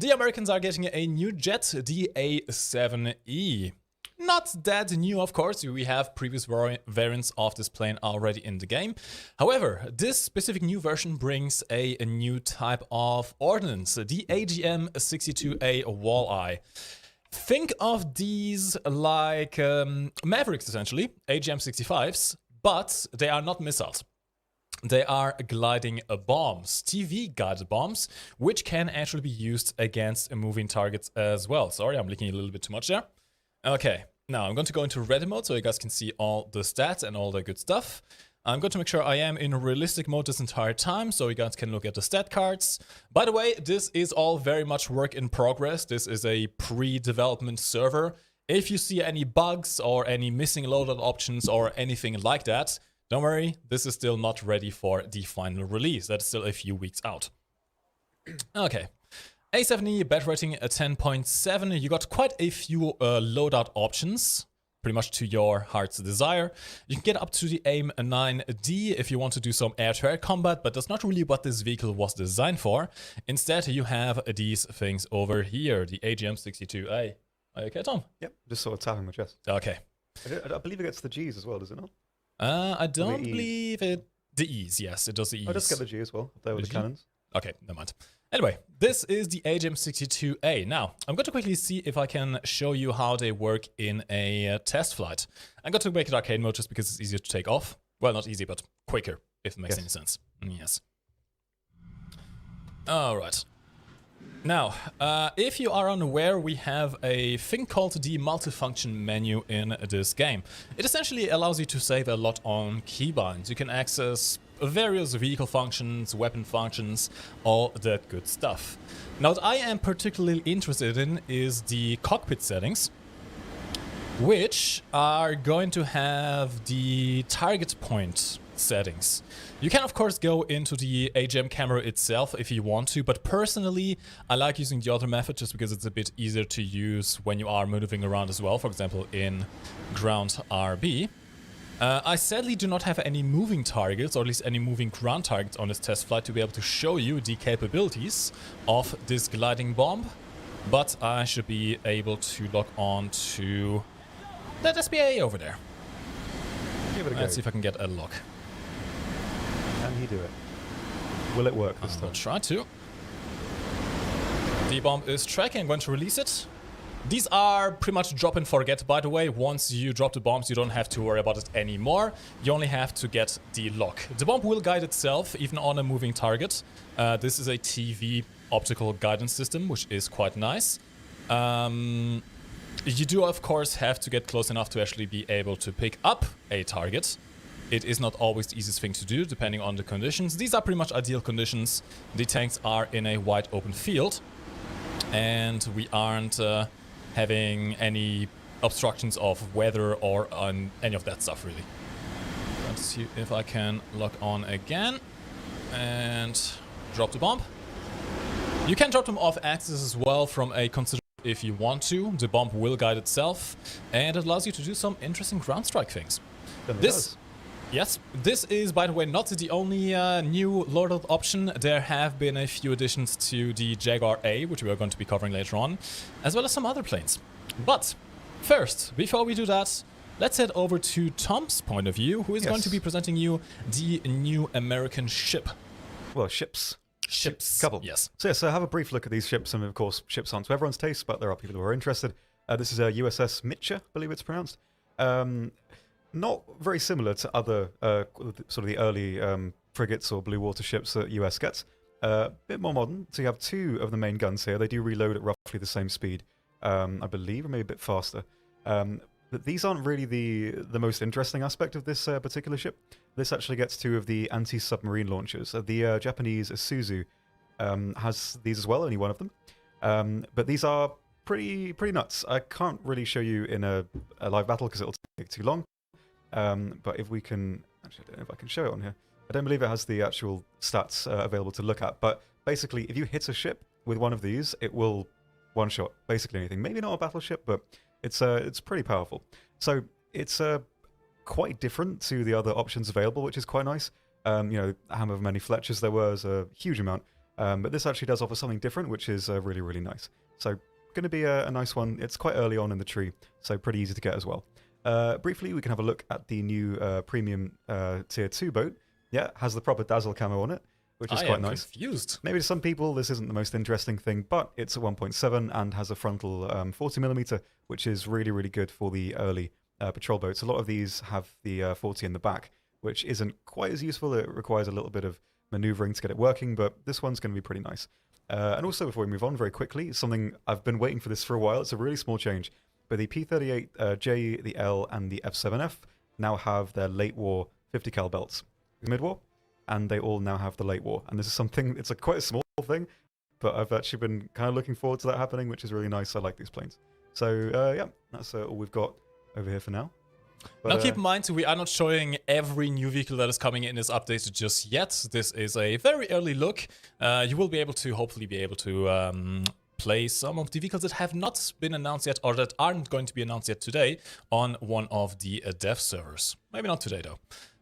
the Americans are getting a new jet, the A7E. Not that new, of course, we have previous variants of this plane already in the game. However, this specific new version brings a new type of ordnance, the AGM-62A Walleye. Think of these like Mavericks, essentially, AGM-65s, but they are not missiles. They are gliding bombs, TV-guided bombs, which can actually be used against moving targets as well. Sorry, I'm looking a little bit too much there. Okay, now I'm going to go into ready mode so you guys can see all the stats and all the good stuff. I'm going to make sure I am in realistic mode this entire time so you guys can look at the stat cards. By the way, this is all very much work in progress. This is a pre-development server. If you see any bugs or any missing loadout options or anything like that, don't worry, this is still not ready for the final release. That's still a few weeks out. Okay. A7E, bat rating 10.7. You got quite a few loadout options, pretty much to your heart's desire. You can get up to the AIM-9D if you want to do some air-to-air combat, but that's not really what this vehicle was designed for. Instead, you have these things over here, the AGM-62A. Are you okay, Tom? Yep, just sort of tapping my chest. Okay. I believe it gets the G's as well, does it not? I don't believe it. The E's, yes, it does the E's. I just get the G as well, there with the cannons. Okay, never mind. Anyway, this is the AGM-62A. Now, I'm going to quickly see if I can show you how they work in a test flight. I'm going to make it arcade mode just because it's easier to take off. Well, not easy, but quicker, if it makes any sense. Yes. All right. Now, if you are unaware, we have a thing called the multifunction menu in this game. It essentially allows you to save a lot on keybinds. You can access various vehicle functions, weapon functions, all that good stuff. Now, what I am particularly interested in is the cockpit settings, which are going to have the target point settings. You can of course go into the AGM camera itself if you want to, but personally I like using the other method just because it's a bit easier to use when you are maneuvering around as well, for example in ground RB. I sadly do not have any moving targets, or at least any moving ground targets on this test flight to be able to show you the capabilities of this gliding bomb, but I should be able to log on to that SPA over there. Give it a go. Let's see if I can get a lock. Can he do it? Will it work this time? I'll try to. The bomb is tracking. I'm going to release it. These are pretty much drop and forget, by the way. Once you drop the bombs, you don't have to worry about it anymore. You only have to get the lock. The bomb will guide itself, even on a moving target. This is a TV optical guidance system, which is quite nice. You do, of course, have to get close enough to actually be able to pick up a target. It is not always the easiest thing to do, depending on the conditions. These are pretty much ideal conditions. The tanks are in a wide open field, and we aren't having any obstructions of weather or on any of that stuff, really. Let's see if I can log on again and drop the bomb. You can drop them off axis as well from a considerable if you want to. The bomb will guide itself, and it allows you to do some interesting ground strike things. Yes, this is, by the way, not the only new loadout option. There have been a few additions to the Jaguar A, which we are going to be covering later on, as well as some other planes. But first, before we do that, let's head over to Tom's point of view, who is going to be presenting you the new American ship. Well, ships. Couple. Yes. So have a brief look at these ships, and of course, ships aren't to everyone's taste, but there are people who are interested. This is a Uss Mitchell, I believe it's pronounced. Not very similar to other sort of the early frigates or blue water ships that US gets. A bit more modern. So you have two of the main guns here. They do reload at roughly the same speed, I believe, or maybe a bit faster. But these aren't really the most interesting aspect of this particular ship. This actually gets two of the anti-submarine launchers. The Japanese Isuzu has these as well, only one of them. But these are pretty nuts. I can't really show you in a live battle because it'll take too long. But if we can... Actually, I don't know if I can show it on here. I don't believe it has the actual stats available to look at. But basically, if you hit a ship with one of these, it will one-shot basically anything. Maybe not a battleship, but it's pretty powerful. So it's quite different to the other options available, which is quite nice. You know, how many Fletchers there was, a huge amount. But this actually does offer something different, which is really, really nice. So going to be a nice one. It's quite early on in the tree, so pretty easy to get as well. Briefly, we can have a look at the new premium tier 2 boat. Yeah, has the proper Dazzle camo on it, which is quite nice. Confused. Maybe to some people this isn't the most interesting thing, but it's a 1.7 and has a frontal 40mm, which is really, really good for the early patrol boats. A lot of these have the 40 in the back, which isn't quite as useful. It requires a little bit of maneuvering to get it working, but this one's going to be pretty nice. And also, before we move on very quickly, something I've been waiting for this for a while. It's a really small change, but the P38J, the L, and the F7F now have their late war 50 cal belts. Mid-war, and they all now have the late war. And this is something, it's quite a small thing, but I've actually been kind of looking forward to that happening, which is really nice. I like these planes. So, yeah, that's all we've got over here for now. But, now keep in mind, we are not showing every new vehicle that is coming in this update just yet. This is a very early look. You will be able to, hopefully be able to play some of the vehicles that have not been announced yet, or that aren't going to be announced yet today on one of the dev servers. Maybe not today, though.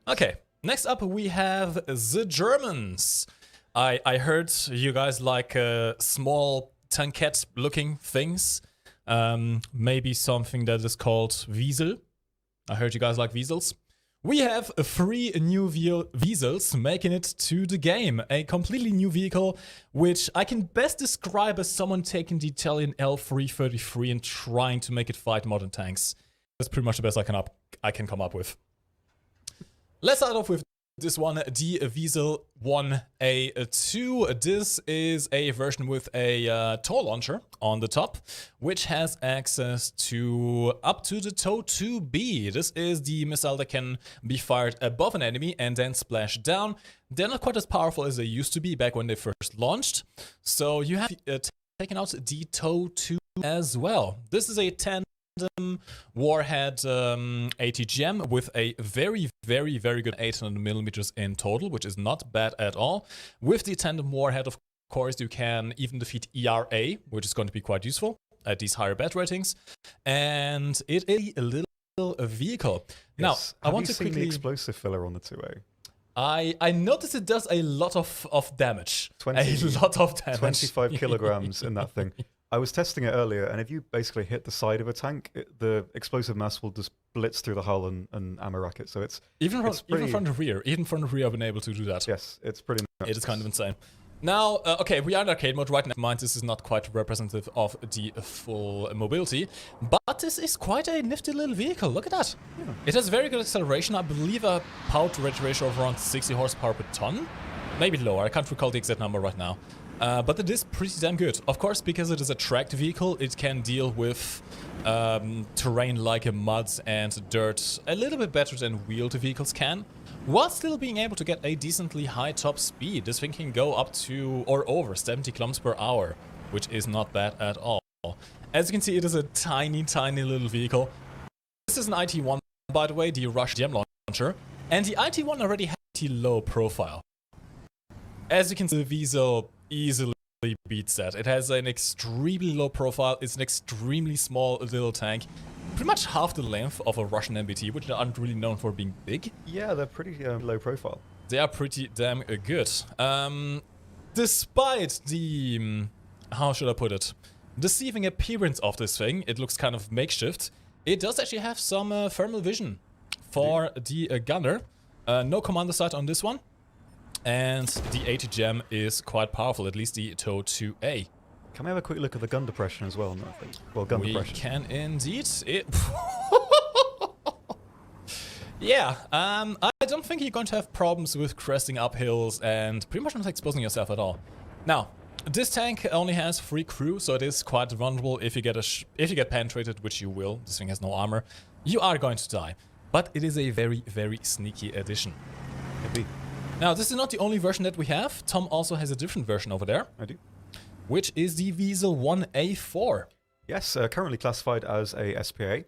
Okay, next up we have the Germans. I heard you guys like small tankette-looking things. Maybe something that is called Wiesel. I heard you guys like Wiesels. We have 3 new Wiesels making it to the game. A completely new vehicle, which I can best describe as someone taking the Italian L333 and trying to make it fight modern tanks. That's pretty much the best I can come up with. Let's start off with this one, the Wiesel 1A2. This is a version with a tow launcher on the top, which has access to up to the tow 2B. This is the missile that can be fired above an enemy and then splash down. They're not quite as powerful as they used to be back when they first launched. So you have taken out the tow 2 as well. This is a tandem warhead ATGM with a very, very, very good 800mm in total, which is not bad at all. With the tandem warhead, of course, you can even defeat ERA, which is going to be quite useful at these higher bat ratings. And it is a little vehicle. Yes. Now, I want to see the explosive filler on the 2A. I noticed it does a lot of damage. 25 kilograms in that thing. I was testing it earlier, and if you basically hit the side of a tank, the explosive mass will just blitz through the hull and ammo rack it. So it's even front and rear. Even front and rear, I've been able to do that. Yes, it's pretty nuts. It is kind of insane. Now, okay, we are in arcade mode right now. Mind, this is not quite representative of the full mobility, but this is quite a nifty little vehicle. Look at that. Yeah. It has very good acceleration. I believe a power-to-weight ratio of around 60 horsepower per ton. Maybe lower. I can't recall the exact number right now. But it is pretty damn good. Of course, because it is a tracked vehicle, it can deal with terrain like mud and dirt a little bit better than wheeled vehicles can, while still being able to get a decently high top speed. This thing can go up to or over 70 km per hour, which is not bad at all. As you can see, it is a tiny, tiny little vehicle. This is an IT-1, by the way, the Russian launcher, and the IT-1 already has a low profile. As you can see, the Wiesel easily beats that. It has an extremely low profile. It's an extremely small little tank. Pretty much half the length of a Russian MBT, which aren't really known for being big. Yeah, they're pretty low profile. They are pretty damn good. Despite the, how should I put it, deceiving appearance of this thing, it looks kind of makeshift. It does actually have some thermal vision for the gunner. No commander sight on this one. And the ATGM is quite powerful, at least the TOW 2A. Can we have a quick look at the gun depression as well? Well, gun depression. We can indeed. Yeah, I don't think you're going to have problems with cresting up hills and pretty much not exposing yourself at all. Now, this tank only has 3 crew, so it is quite vulnerable. If you get penetrated, which you will, this thing has no armor, you are going to die. But it is a very, very sneaky addition. Maybe. Now, this is not the only version that we have. Tom also has a different version over there. I do. Which is the Wiesel 1A4. Yes, currently classified as a SPA.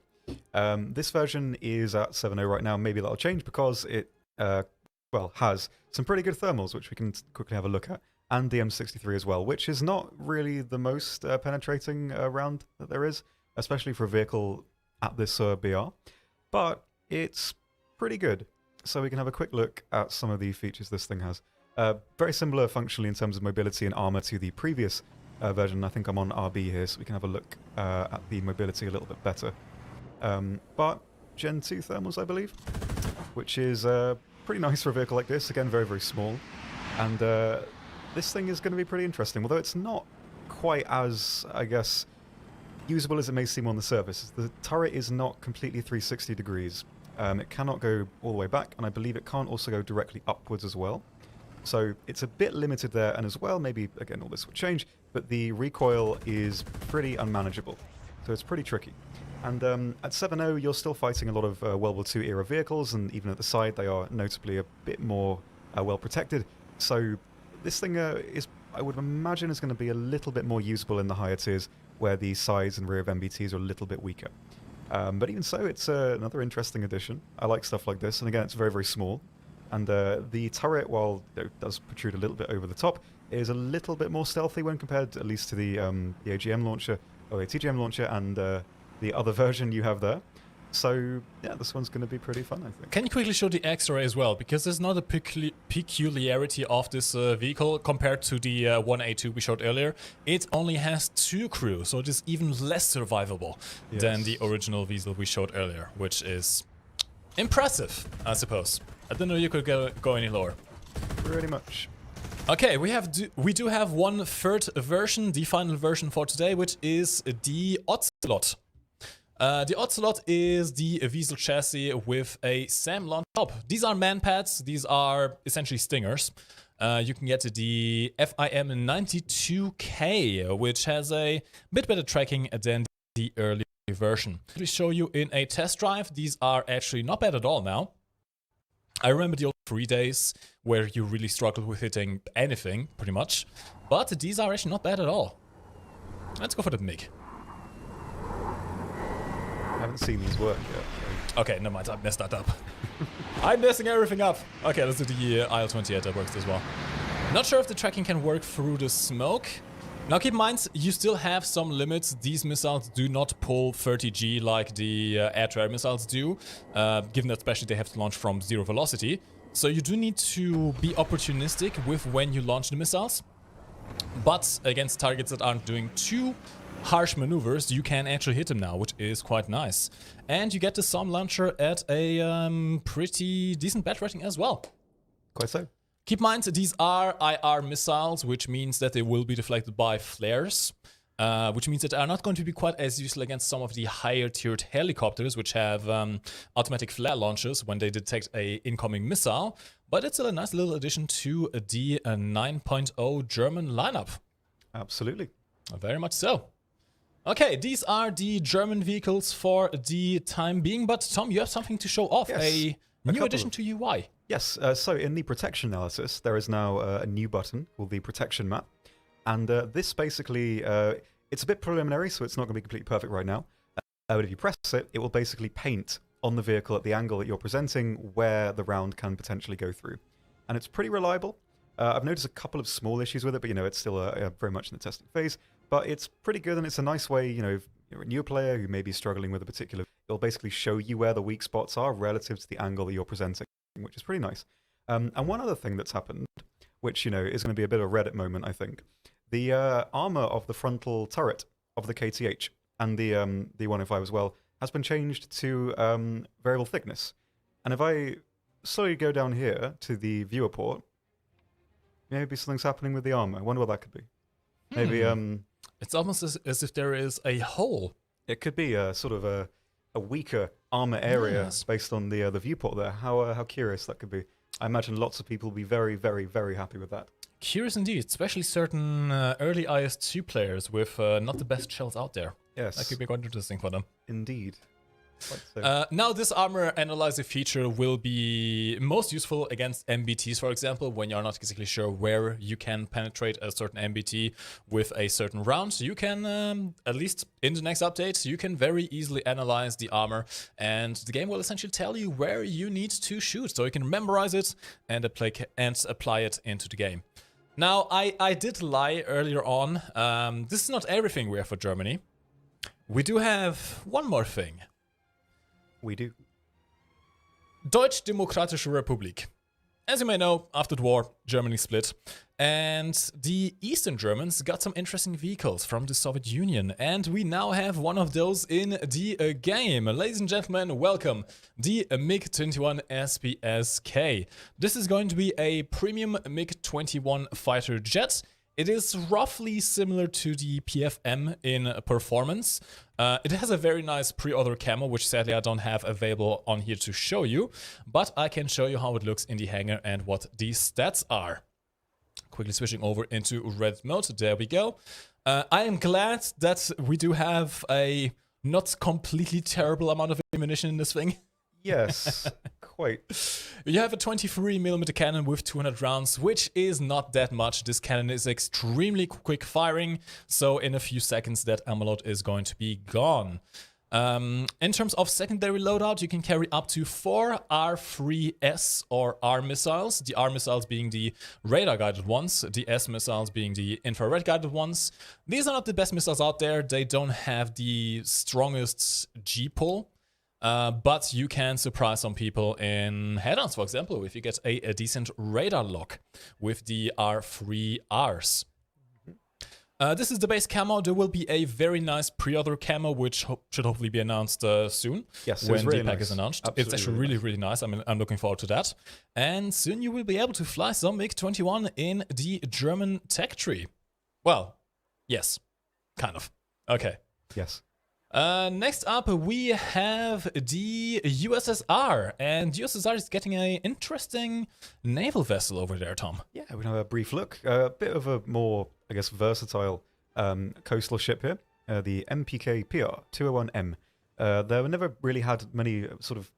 This version is at 7.0 right now. Maybe that'll change because it, has some pretty good thermals, which we can quickly have a look at. And the M63 as well, which is not really the most penetrating round that there is, especially for a vehicle at this BR. But it's pretty good. So we can have a quick look at some of the features this thing has. Very similar functionally in terms of mobility and armor to the previous version. I think I'm on RB here, so we can have a look at the mobility a little bit better. But Gen 2 thermals, I believe, which is pretty nice for a vehicle like this. Again, very, very small. And this thing is going to be pretty interesting, although it's not quite as, I guess, usable as it may seem on the surface. The turret is not completely 360 degrees. It cannot go all the way back, and I believe it can't also go directly upwards as well. So it's a bit limited there, and as well, maybe, again, all this will change, but the recoil is pretty unmanageable. So it's pretty tricky. And at 7.0, you're still fighting a lot of World War II era vehicles, and even at the side, they are notably a bit more well protected. So this thing is, I would imagine, is going to be a little bit more usable in the higher tiers, where the sides and rear of MBTs are a little bit weaker. But even so, it's another interesting addition. I like stuff like this, and again, it's very, very small. And the turret, while it does protrude a little bit over the top, is a little bit more stealthy when compared, at least to the AGM launcher, or the TGM launcher, and the other version you have there. So, yeah, this one's going to be pretty fun, I think. Can you quickly show the X-ray as well? Because there's not a peculiarity of this vehicle compared to the 1A2 we showed earlier. It only has 2 crew, so it is even less survivable than the original Weasel we showed earlier, which is impressive, I suppose. I didn't know you could go any lower. Pretty much. Okay, we do have one third version, the final version for today, which is the Ocelot. The Ocelot is the Weasel chassis with a SAM on top. These are man pads. These are essentially stingers. You can get the FIM 92K, which has a bit better tracking than the early version. To show you in a test drive, these are actually not bad at all now. I remember the old 3 days where you really struggled with hitting anything, pretty much. But these are actually not bad at all. Let's go for the MiG. I haven't seen these work yet. So. Okay, never mind, I messed that up. I'm messing everything up. Okay, let's do the IL-28, that works as well. Not sure if the tracking can work through the smoke. Now keep in mind, you still have some limits. These missiles do not pull 30G like the air-to-air missiles do, given that especially they have to launch from 0 velocity. So you do need to be opportunistic with when you launch the missiles. But against targets that aren't doing too harsh maneuvers, you can actually hit them now, which is quite nice. And you get the SOM launcher at a pretty decent bat rating as well. Quite so. Keep in mind, these are IR missiles, which means that they will be deflected by flares, which means that they are not going to be quite as useful against some of the higher tiered helicopters, which have automatic flare launches when they detect a incoming missile. But it's still a nice little addition to the 9.0 German lineup. Absolutely. Very much so. Okay, these are the German vehicles for the time being, but Tom, you have something to show off, Yes, a new addition to UI. Yes, so in the protection analysis, there is now a new button called the protection map. And this basically, it's a bit preliminary, so it's not going to be completely perfect right now. But if you press it, it will basically paint on the vehicle at the angle that you're presenting where the round can potentially go through. And it's pretty reliable. I've noticed a couple of small issues with it, but, you know, it's still very much in the testing phase. But it's pretty good, and it's a nice way, you know, if you're a new player who may be struggling with a particular, it'll basically show you where the weak spots are relative to the angle that you're presenting, which is pretty nice. And one other thing that's happened, which, you know, is going to be a bit of a Reddit moment, I think. The armor of the frontal turret of the KTH and the 105 as well has been changed to variable thickness. And if I slowly go down here to the viewer port, maybe something's happening with the armor. I wonder what that could be. Maybe it's almost as if there is a hole. It could be a sort of a weaker armor area based on the viewport there. How curious that could be. I imagine lots of people will be very, very, very happy with that. Curious indeed, especially certain early IS2 players with not the best shells out there. Yes. That could be quite interesting for them. Indeed. So. Now this armor analyzer feature will be most useful against MBTs, for example, when you're not exactly sure where you can penetrate a certain MBT with a certain round. So you can, at least in the next update, you can very easily analyze the armor, and the game will essentially tell you where you need to shoot, so you can memorize it and apply it into the game. Now, I did lie earlier on. This is not everything we have for Germany. We do have one more thing. We do. Deutsche Demokratische Republik. As you may know, after the war, Germany split, and the Eastern Germans got some interesting vehicles from the Soviet Union, and we now have one of those in the game. Ladies and gentlemen, welcome, the MiG-21 SPSK. This is going to be a premium MiG-21 fighter jet. It is roughly similar to the PFM in performance. It has a very nice pre-order camo, which sadly I don't have available on here to show you, but I can show you how it looks in the hangar and what the stats are. Quickly switching over into red mode, there we go. I am glad that we do have a not completely terrible amount of ammunition in this thing. Yes, quite. You have a 23mm cannon with 200 rounds, which is not that much. This cannon is extremely quick firing, so in a few seconds that ammo load is going to be gone. In terms of secondary loadout, you can carry up to 4 R3S or R missiles. The R missiles being the radar-guided ones, the S missiles being the infrared-guided ones. These are not the best missiles out there. They don't have the strongest G-pull. But you can surprise some people in head-ons, for example, if you get a decent radar lock with the R3Rs. This is the base camo. There will be a very nice pre-order camo, which should hopefully be announced soon. Yes, when really the pack nice. is announced. Absolutely It's actually really nice. I mean, I'm looking forward to that. And soon you will be able to fly some MiG-21 in the German tech tree. Well, yes, kind of. Okay. Yes. Next up, we have the USSR, and USSR is getting an interesting naval vessel over there, Tom. Yeah, we have a brief look. A bit of a more, I guess, versatile coastal ship here, the MPK PR 201M. There never really had many sort of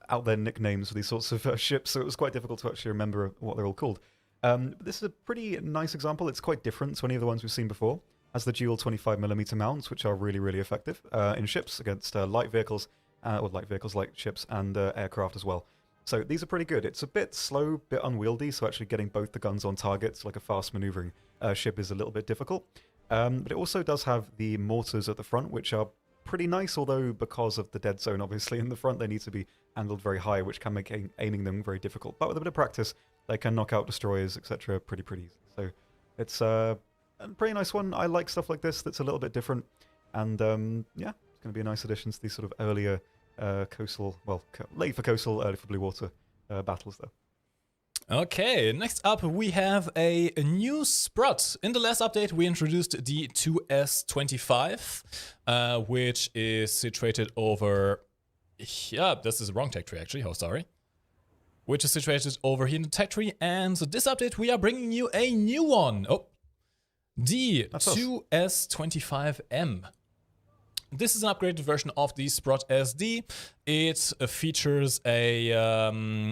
out there nicknames for these sorts of ships, so it was quite difficult to actually remember what they're all called. But this is a pretty nice example. It's quite different to any of the ones we've seen before. Has the dual 25mm mounts, which are really effective in ships against light vehicles, or light vehicles like ships and aircraft as well. So these are pretty good. It's a bit slow, bit unwieldy, so actually getting both the guns on targets like a fast maneuvering ship is a little bit difficult. But it also does have the mortars at the front, which are pretty nice, although because of the dead zone, obviously, in the front, they need to be handled very high, which can make aiming them very difficult. But with a bit of practice, they can knock out destroyers, etc. pretty easy. So it's a pretty nice one. I like stuff like this that's a little bit different. And yeah, it's going to be a nice addition to these sort of earlier coastal, well, late for coastal, early for blue water battles, though. Okay, next up we have a new sprut. In the last update we introduced the 2S25, which is situated over... Yeah, this is the wrong tech tree actually, oh sorry. Which is situated over here in the tech tree, and so this update we are bringing you a new one. Oh, the 2S25M. This is an upgraded version of the Sprott SD. It features a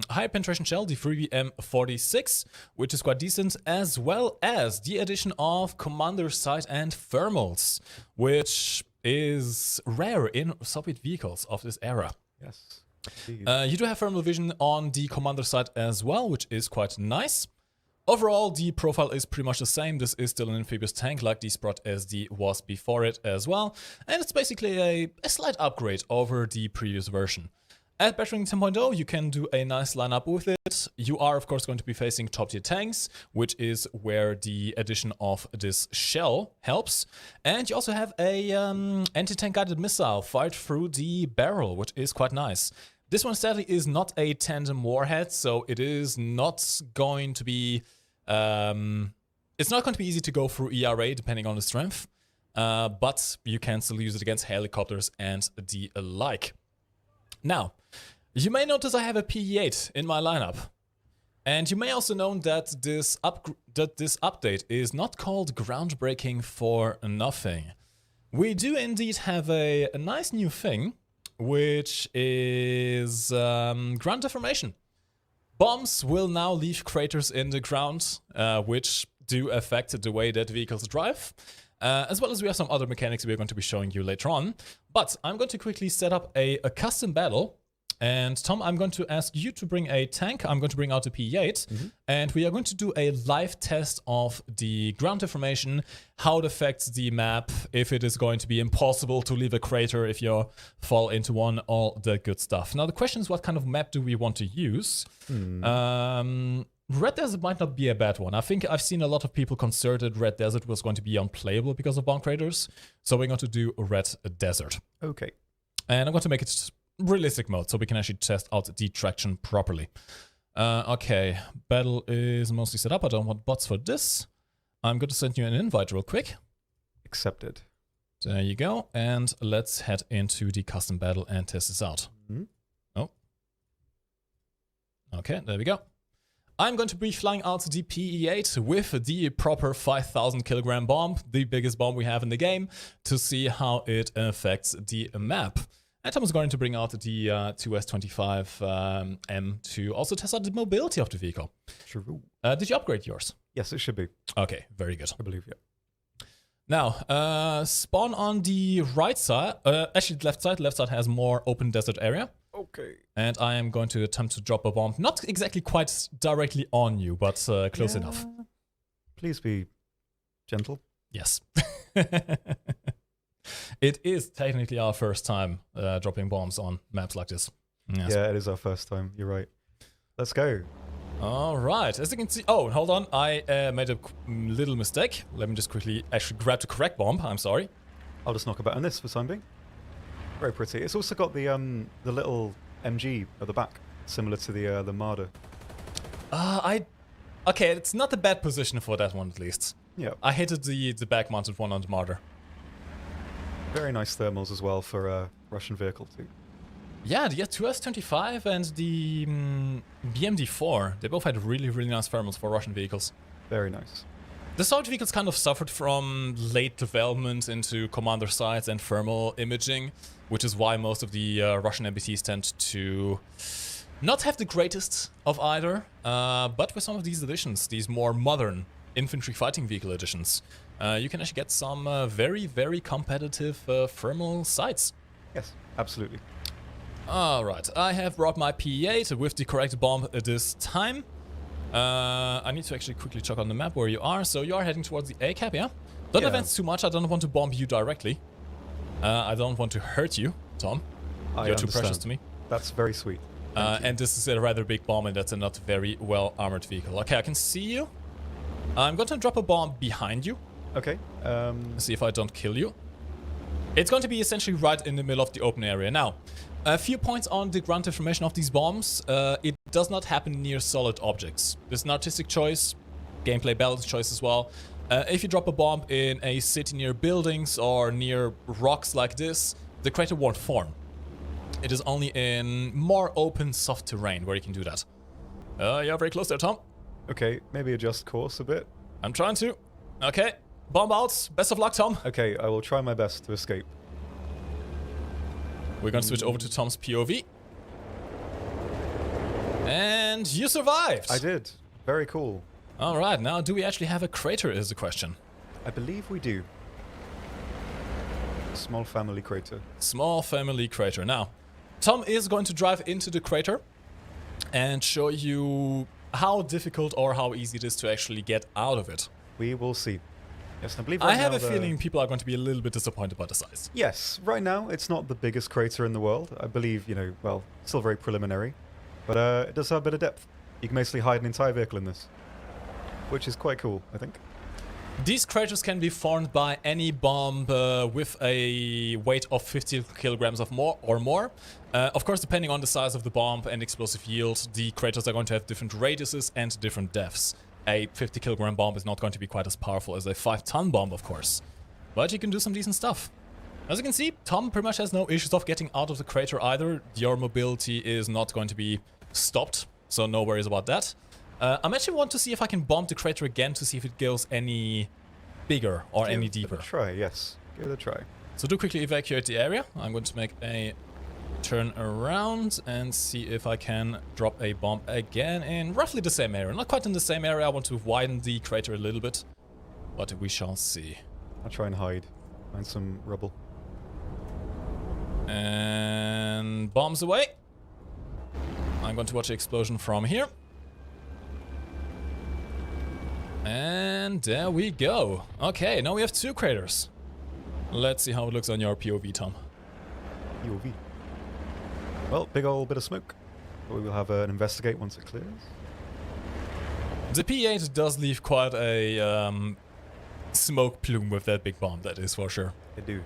high penetration shell, the 3BM46, which is quite decent, as well as the addition of commander sight and thermals, which is rare in Soviet vehicles of this era. Yes. You do have thermal vision on the commander side as well, which is quite nice. Overall, the profile is pretty much the same. This is still an amphibious tank like the Sprott SD was before it as well. And it's basically a slight upgrade over the previous version. At Battering 10.0, you can do a nice lineup with it. You are, of course, going to be facing top-tier tanks, which is where the addition of this shell helps. And you also have a anti-tank guided missile fired through the barrel, which is quite nice. This one sadly is not a tandem warhead, so it is not going to be it's not going to be easy to go through ERA depending on the strength, but you can still use it against helicopters and the like. Now, you may notice I have a PE8 in my lineup, and you may also know that this update is not called groundbreaking for nothing. We do indeed have a nice new thing, which is ground deformation. Bombs will now leave craters in the ground, which do affect the way that vehicles drive, as well as we have some other mechanics we're going to be showing you later on. But I'm going to quickly set up a custom battle, And Tom, I'm going to ask you to bring a tank. I'm going to bring out the PE8. And we are going to do a live test of the ground information, how it affects the map, if it is going to be impossible to leave a crater if you fall into one, all the good stuff. Now, the question is, what kind of map do we want to use? Red Desert might not be a bad one. I think I've seen a lot of people concerned that Red Desert was going to be unplayable because of bomb craters. So we're going to do Red Desert. Okay. And I'm going to make it realistic mode so we can actually test out the traction properly. Okay, battle is mostly set up. I don't want bots for this. I'm going to send you an invite real quick. Accepted. There you go. And let's head into the custom battle and test this out. Oh. Okay, there we go. I'm going to be flying out the PE8 with the proper 5,000 kilogram bomb, the biggest bomb we have in the game, to see how it affects the map. And Tom is going to bring out the 2S25M to also test out the mobility of the vehicle. Sure. Did you upgrade yours? Yes, it should be. Okay, very good. I believe, yeah. Now, spawn on the right side. Actually, the left side. Left side has more open desert area. Okay. And I am going to attempt to drop a bomb. Not exactly quite directly on you, but close enough. Please be gentle. Yes. It is technically our first time dropping bombs on maps like this. Yes. Yeah, it is our first time. You're right. Let's go. All right. As you can see... Oh, hold on. I made a little mistake. Let me just quickly actually grab the correct bomb. I'm sorry. I'll just knock about on this for the time being. Very pretty. It's also got the little MG at the back, similar to the Marder. Okay, it's not a bad position for that one at least. Yeah. I hated the back-mounted one on the Marder. Very nice thermals as well for a Russian vehicle too. Yeah, the 2S25 and the BMD4, they both had really, really nice thermals for Russian vehicles. Very nice. The Soviet vehicles kind of suffered from late development into commander sites and thermal imaging, which is why most of the Russian MBTs tend to not have the greatest of either. But with some of these editions, these more modern infantry fighting vehicle editions, you can actually get some very, very competitive thermal sites. Yes, absolutely. Alright, I have brought my PE8 with the correct bomb this time. I need to actually quickly check on the map where you are. So you are heading towards the A cap, yeah? Don't advance too much. I don't want to bomb you directly. I don't want to hurt you, Tom. You're too precious to me. That's very sweet. And this is a rather big bomb, and that's a not very well armored vehicle. Okay, I can see you. I'm going to drop a bomb behind you. Okay. See if I don't kill you. It's going to be essentially right in the middle of the open area. Now, a few points on the ground information of these bombs. It does not happen near solid objects. This is an artistic choice, gameplay balance choice as well. If you drop a bomb in a city near buildings or near rocks like this, the crater won't form. It is only in more open, soft terrain where you can do that. You're very close there, Tom. Okay, maybe adjust course a bit. I'm trying to. Okay, bomb out. Best of luck, Tom. Okay, I will try my best to escape. We're going to switch over to Tom's POV. And you survived! I did. Very cool. Alright, now do we actually have a crater is the question. I believe we do. Small family crater. Small family crater. Now, Tom is going to drive into the crater and show you how difficult or how easy it is to actually get out of it. We will see. Yes, I believe I have a feeling people are going to be a little bit disappointed by the size. Yes, right now it's not the biggest crater in the world. I believe, you know, well, still very preliminary. But it does have a bit of depth. You can basically hide an entire vehicle in this. Which is quite cool, I think. These craters can be formed by any bomb with a weight of 50 kilograms or more. Of course, depending on the size of the bomb and explosive yield, the craters are going to have different radiuses and different depths. A 50 kilogram bomb is not going to be quite as powerful as a 5-ton bomb, of course. But you can do some decent stuff. As you can see, Tom pretty much has no issues of getting out of the crater either. Your mobility is not going to be stopped, so no worries about that. I'm actually want to see if I can bomb the crater again to see if it goes any bigger or any deeper. Give it a try, yes. Give it a try. So do quickly evacuate the area. I'm going to make a turn around and see if I can drop a bomb again in roughly the same area. Not quite in the same area. I want to widen the crater a little bit, but we shall see. I'll try and hide. Find some rubble. And bombs away. I'm going to watch the explosion from here. And there we go. Okay, now we have 2 craters. Let's see how it looks on your POV, Tom. POV. Well, big old bit of smoke. But we will have an investigate once it clears. The P8 does leave quite a smoke plume with that big bomb, that is for sure. They do.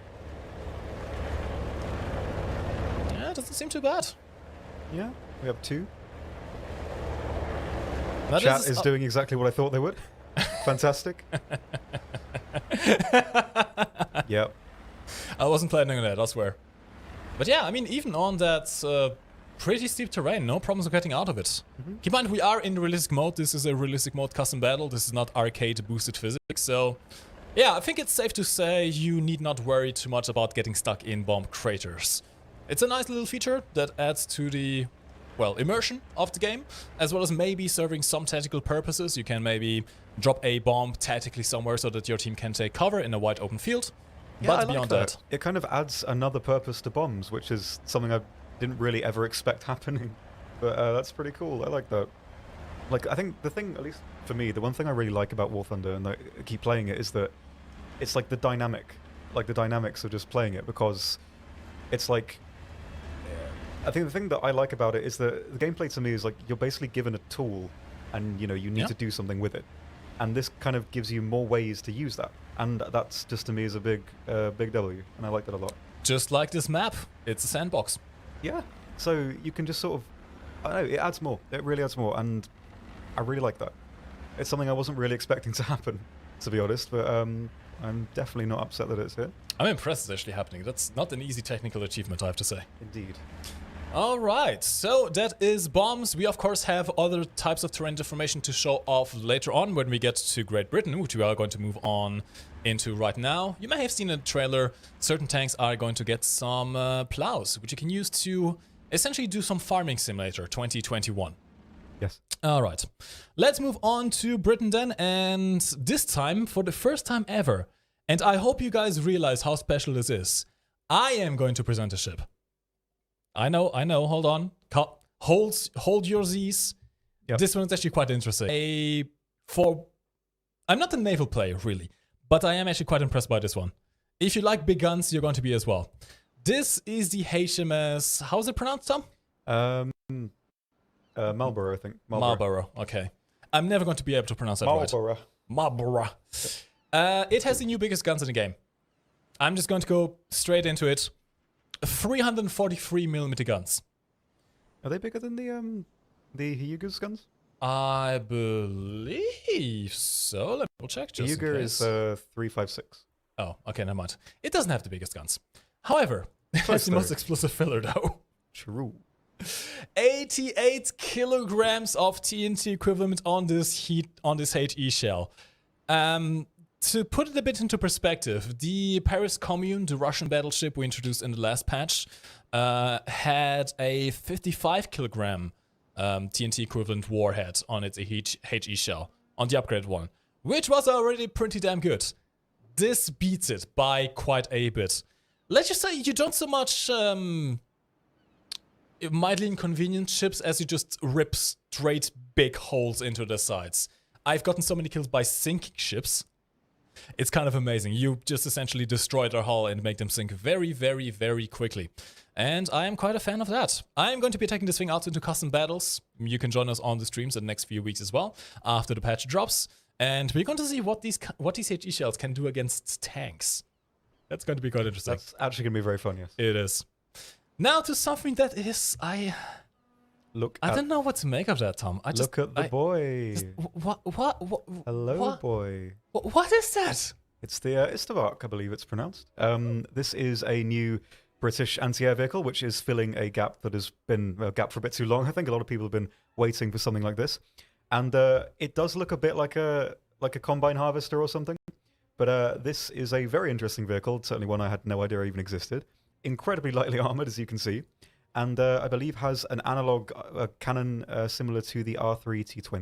Yeah, doesn't seem too bad. Yeah, we have 2. That Chat is doing exactly what I thought they would. Fantastic. Yep. I wasn't planning on that, I swear. But yeah, I mean, even on that pretty steep terrain, no problems of getting out of it. Keep in mind, we are in realistic mode. This is a realistic mode custom battle. This is not arcade boosted physics. So yeah, I think it's safe to say you need not worry too much about getting stuck in bomb craters. It's a nice little feature that adds to the, well, immersion of the game, as well as maybe serving some tactical purposes. You can maybe drop a bomb tactically somewhere so that your team can take cover in a wide open field. Yeah, but I beyond like that, it kind of adds another purpose to bombs, which is something I didn't really ever expect happening. But that's pretty cool. I like that. Like, I think the thing, at least for me, the one thing I really like about War Thunder, and I keep playing it, is that it's like the dynamics of just playing it, because it's like, I think the thing that I like about it is that the gameplay to me is like you're basically given a tool, and you need to do something with it, and this kind of gives you more ways to use that, and that's just to me is a big W, and I like that a lot. just like this map, it's a sandbox. Yeah, so you can just sort of, I don't know, it adds more. It really adds more, and I really like that. It's something I wasn't really expecting to happen, to be honest, but I'm definitely not upset that it's here. I'm impressed it's actually happening. That's not an easy technical achievement, I have to say. Indeed. Alright, so that is bombs. We of course have other types of terrain deformation to show off later on when we get to Great Britain, which we are going to move on into right now. You may have seen in the trailer, certain tanks are going to get some plows, which you can use to essentially do some farming simulator 2021. Yes. Alright, let's move on to Britain then, and this time, for the first time ever, and I hope you guys realize how special this is, I am going to present a ship. I know, hold on. Hold your Z's. Yep. This one is actually quite interesting. I'm not a naval player, really, but I am actually quite impressed by this one. If you like big guns, you're going to be as well. This is the HMS, how's it pronounced, Tom? Marlborough, I think. Marlborough, okay. I'm never going to be able to pronounce that right. Marlborough. It has the new biggest guns in the game. I'm just going to go straight into it. 343mm guns. Are they bigger than the Hyuga's guns? I believe so. Let me check just in case. Hyuga is 356. Oh, okay, never mind. It doesn't have the biggest guns. However, it has the most explosive filler though. True. 88 kilograms of TNT equivalent on this HE shell. To put it a bit into perspective, the Paris Commune, the Russian battleship we introduced in the last patch, had a 55 kilogram TNT equivalent warhead on its HE shell, on the upgraded one, which was already pretty damn good. This beats it by quite a bit. Let's just say you don't so much mildly inconvenient ships as you just rip straight big holes into the sides. I've gotten so many kills by sinking ships. It's kind of amazing. You just essentially destroy their hull and make them sink very, very, very quickly. And I am quite a fan of that. I am going to be taking this thing out into custom battles. You can join us on the streams in the next few weeks as well, after the patch drops. And we're going to see what these HE shells can do against tanks. That's going to be quite interesting. That's actually going to be very fun, yes. It is. Now to something that is... I don't know what to make of that, Tom. Look at the boy. What? Hello, boy. What is that? It's the Estovak, I believe it's pronounced. This is a new British anti-air vehicle, which is filling a gap that has been a gap for a bit too long. I think a lot of people have been waiting for something like this. And it does look a bit like a combine harvester or something. But this is a very interesting vehicle, certainly one I had no idea even existed. Incredibly lightly armored, as you can see. And I believe has an analog cannon similar to the R3 T20.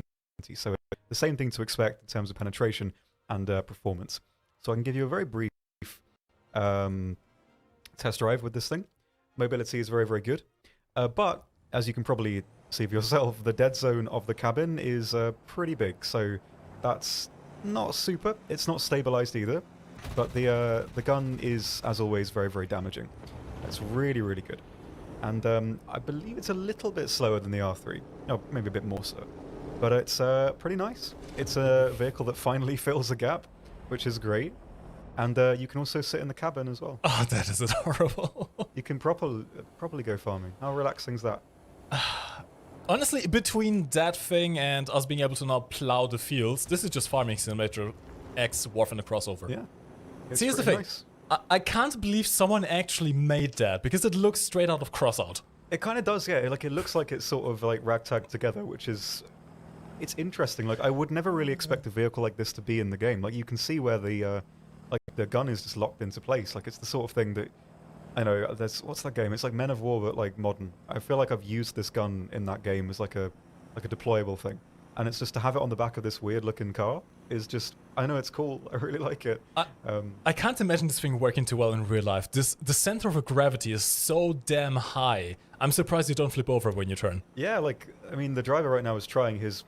So the same thing to expect in terms of penetration and performance. So I can give you a very brief test drive with this thing. Mobility is very, very good. But as you can probably see for yourself, the dead zone of the cabin is pretty big. So that's not super. It's not stabilized either. But the gun is, as always, very, very damaging. It's really, really good. And I believe it's a little bit slower than the R3. No, maybe a bit more so. But it's pretty nice. It's a vehicle that finally fills a gap, which is great. And you can also sit in the cabin as well. Oh, that is horrible. You can properly go farming. How relaxing is that? Honestly, between that thing and us being able to now plow the fields, this is just Farming Simulator X War in the crossover. Yeah. See, here's the thing. Nice. I can't believe someone actually made that, because it looks straight out of Crossout. It kind of does, yeah. Like, it looks like it's sort of like ragtag together, which is... It's interesting. Like, I would never really expect a vehicle like this to be in the game. Like, you can see where the gun is just locked into place. Like, it's the sort of thing that... I know, there's... What's that game? It's like Men of War, but, like, modern. I feel like I've used this gun in that game as, like a deployable thing. And it's just to have it on the back of this weird-looking car is just... I know, it's cool. I really like it. I can't imagine this thing working too well in real life. The center of gravity is so damn high. I'm surprised you don't flip over when you turn. Yeah, like, I mean, the driver right now is trying his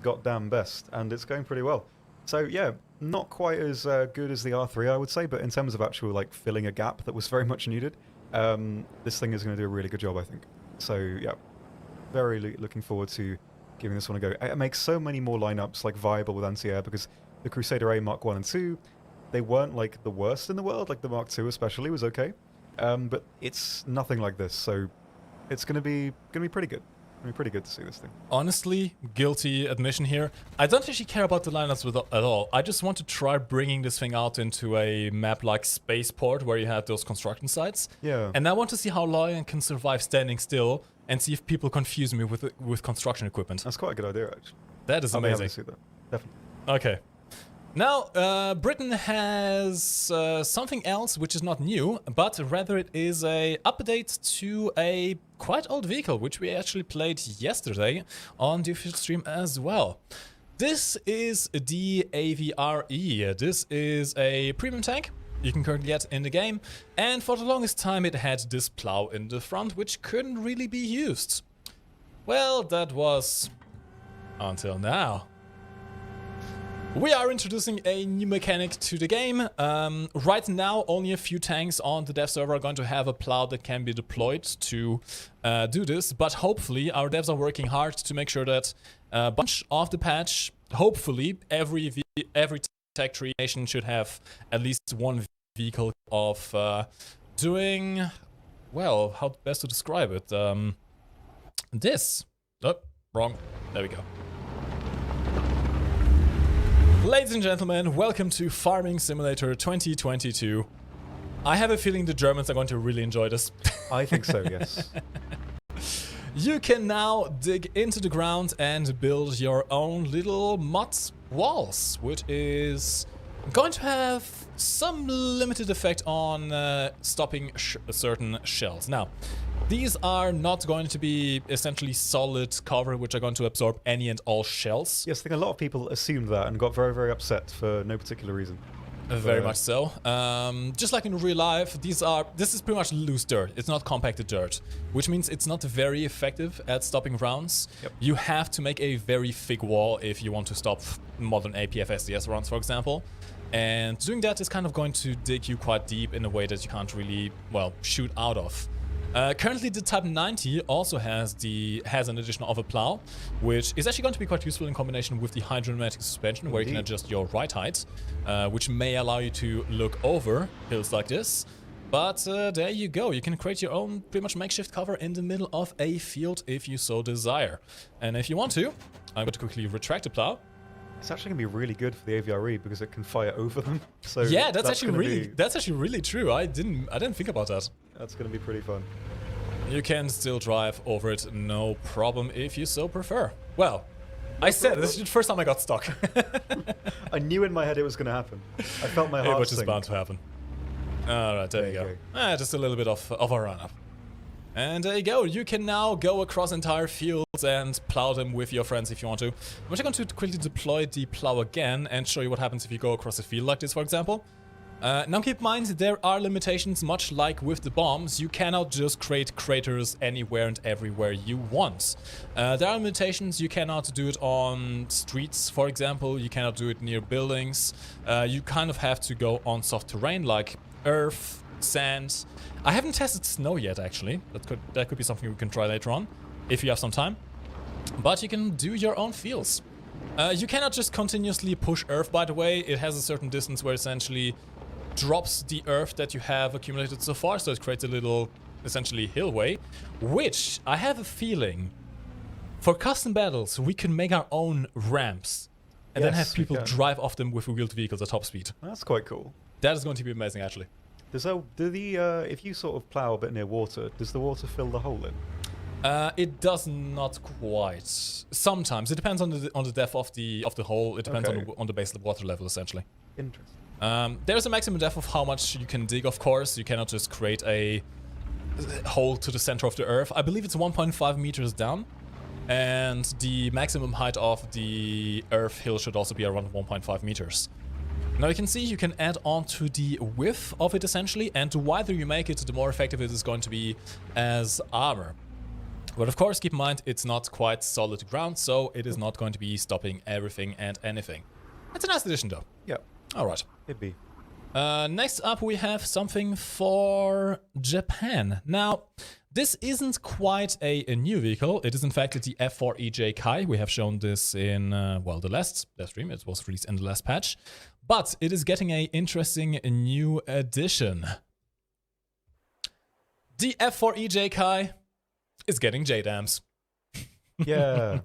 goddamn best, and it's going pretty well. So, yeah, not quite as good as the R3, I would say, but in terms of actual, like, filling a gap that was very much needed, this thing is going to do a really good job, I think. So, yeah, very looking forward to giving this one a go. It makes so many more lineups, like, viable with anti-air, because the Crusader A Mark 1 and 2, they weren't, like, the worst in the world, like the Mark 2 especially was okay, but it's nothing like this, so it's going to be pretty good. It'd be pretty good to see this thing. Honestly, guilty admission here. I don't actually care about the lineups at all. I just want to try bringing this thing out into a map like Spaceport, where you have those construction sites. Yeah. And I want to see how long I can survive standing still and see if people confuse me with construction equipment. That's quite a good idea, actually. That is amazing. I'll see that. Definitely. Okay. Now, Britain has something else which is not new, but rather it is a update to a quite old vehicle, which we actually played yesterday on the official stream as well. This is the Avre. This is a premium tank you can currently get in the game, and for the longest time it had this plow in the front, which couldn't really be used. Well, that was until now. We are introducing a new mechanic to the game. Right now, only a few tanks on the dev server are going to have a plow that can be deployed to do this, but hopefully our devs are working hard to make sure that a bunch of the patch, hopefully every tech tree nation should have at least one vehicle of doing, well, how best to describe it? This. Oh, wrong. There we go. Ladies and gentlemen, welcome to Farming Simulator 2022. I have a feeling the Germans are going to really enjoy this. I think so, yes. You can now dig into the ground and build your own little mud walls, which is going to have some limited effect on stopping certain shells. Now, these are not going to be essentially solid cover which are going to absorb any and all shells. Yes, I think a lot of people assumed that and got very, very upset for no particular reason. Very much so. Just like in real life, this is pretty much loose dirt. It's not compacted dirt, which means it's not very effective at stopping rounds. Yep. You have to make a very thick wall if you want to stop modern APF SDS rounds, for example. And doing that is kind of going to dig you quite deep in a way that you can't really, well, shoot out of. Currently, the Type 90 also has an addition of a plow, which is actually going to be quite useful in combination with the hydrodynamic suspension, where you can adjust your ride height, which may allow you to look over hills like this. But there you go. You can create your own pretty much makeshift cover in the middle of a field if you so desire. And if you want to, I'm going to quickly retract the plow. It's actually going to be really good for the Avre because it can fire over them. So yeah, that's actually really true. I didn't think about that. That's going to be pretty fun. You can still drive over it, no problem, if you so prefer. Well, I said this is the first time I got stuck. I knew in my head it was going to happen. I felt my heart sink. It was just bound to happen. Alright, there you go. Just a little bit of a run-up. And there you go. You can now go across entire fields and plow them with your friends if you want to. I'm just going to quickly deploy the plow again and show you what happens if you go across a field like this, for example. Now keep in mind, there are limitations, much like with the bombs. You cannot just create craters anywhere and everywhere you want. There are limitations. You cannot do it on streets, for example. You cannot do it near buildings. You kind of have to go on soft terrain like earth, sand. I haven't tested snow yet, actually. That could be something we can try later on, if you have some time. But you can do your own fields. You cannot just continuously push earth, by the way. It has a certain distance where essentially drops the earth that you have accumulated so far, so it creates a little, essentially, hillway, which I have a feeling for custom battles we can make our own ramps and then have people drive off them with wheeled vehicles at top speed. That's quite cool. That is going to be amazing, actually. If you sort of plow a bit near water, does the water fill the hole in? It does not quite. Sometimes it depends on the depth of the hole. It depends on the base water level, essentially. Interesting. There's a maximum depth of how much you can dig, of course. You cannot just create a hole to the center of the earth. I believe it's 1.5 meters down. And the maximum height of the earth hill should also be around 1.5 meters. Now you can see you can add on to the width of it, essentially. And the wider you make it, the more effective it is going to be as armor. But of course, keep in mind, it's not quite solid ground, so it is not going to be stopping everything and anything. It's a nice addition, though. Yeah. Alright. It'd be. Next up, we have something for Japan. Now, this isn't quite a new vehicle. It is, in fact, the F4EJ Kai. We have shown this in, the last stream. It was released in the last patch. But it is getting an interesting new addition. The F4EJ Kai is getting JDAMs. Yeah.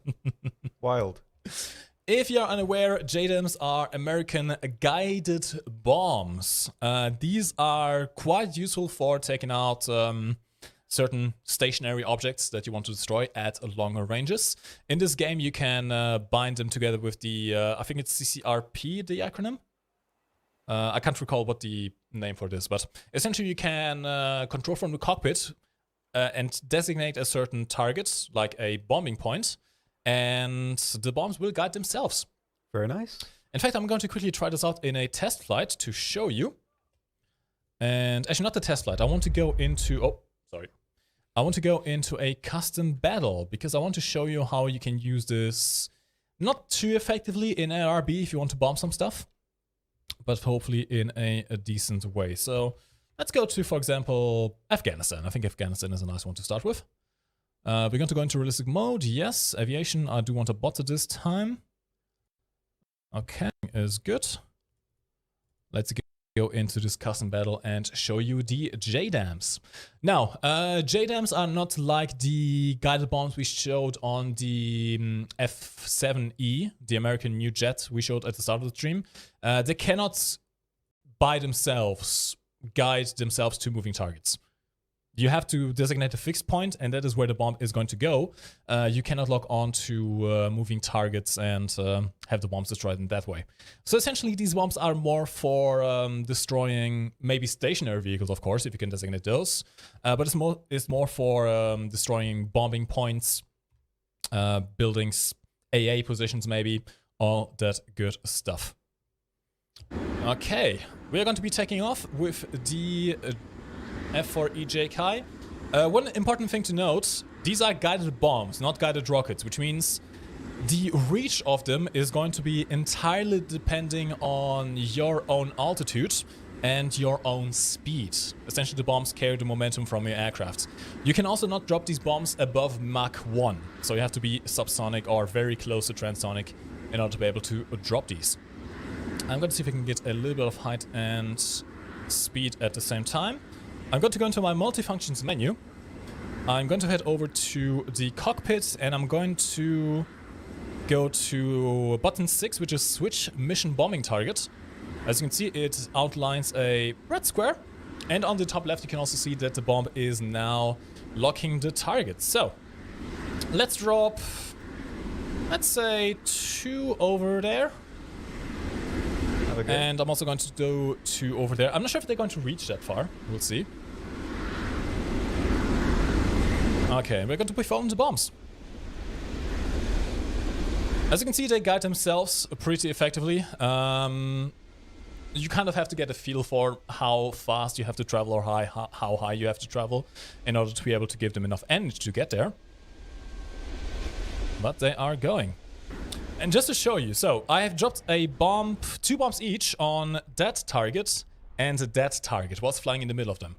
Wild. If you're unaware, JDAMs are American guided bombs. These are quite useful for taking out certain stationary objects that you want to destroy at longer ranges. In this game, you can bind them together with the, I think it's CCRP, the acronym. I can't recall what the name for this, but essentially you can control from the cockpit and designate a certain target, like a bombing point, and the bombs will guide themselves. Very nice. In fact, I'm going to quickly try this out in a test flight to show you. And actually, not the test flight. I want to go into... Oh, sorry. I want to go into a custom battle because I want to show you how you can use this not too effectively in ARB if you want to bomb some stuff, but hopefully in a decent way. So let's go to, for example, Afghanistan. I think Afghanistan is a nice one to start with. We're going to go into realistic mode. Yes, aviation. I do want a bot this time. Okay, is good. Let's go into this custom battle and show you the JDAMs. Now, JDAMs are not like the guided bombs we showed on the F7E, the American new jet we showed at the start of the stream. They cannot, by themselves, guide themselves to moving targets. You have to designate a fixed point, and that is where the bomb is going to go. You cannot lock on to moving targets and have the bombs destroyed in that way. So essentially, these bombs are more for destroying maybe stationary vehicles, of course, if you can designate those. But it's more for destroying bombing points, buildings, AA positions maybe, all that good stuff. Okay, we are going to be taking off with the F4EJ Kai. One important thing to note, these are guided bombs, not guided rockets, which means the reach of them is going to be entirely depending on your own altitude and your own speed. Essentially, the bombs carry the momentum from your aircraft. You can also not drop these bombs above Mach 1, so you have to be subsonic or very close to transonic in order to be able to drop these. I'm going to see if I can get a little bit of height and speed at the same time. I'm going to go into my multifunctions menu. I'm going to head over to the cockpit and I'm going to go to button 6, which is switch mission bombing target. As you can see, it outlines a red square. And on the top left, you can also see that the bomb is now locking the target. So let's drop, let's say 2 over there. Okay. And I'm also going to go to over there. I'm not sure if they're going to reach that far. We'll see. Okay, we're going to be following the bombs. As you can see, they guide themselves pretty effectively. you kind of have to get a feel for how fast you have to travel or how high you have to travel in order to be able to give them enough energy to get there. But they are going. And just to show you, so I have dropped a bomb, 2 bombs each on that target, and that target was flying in the middle of them.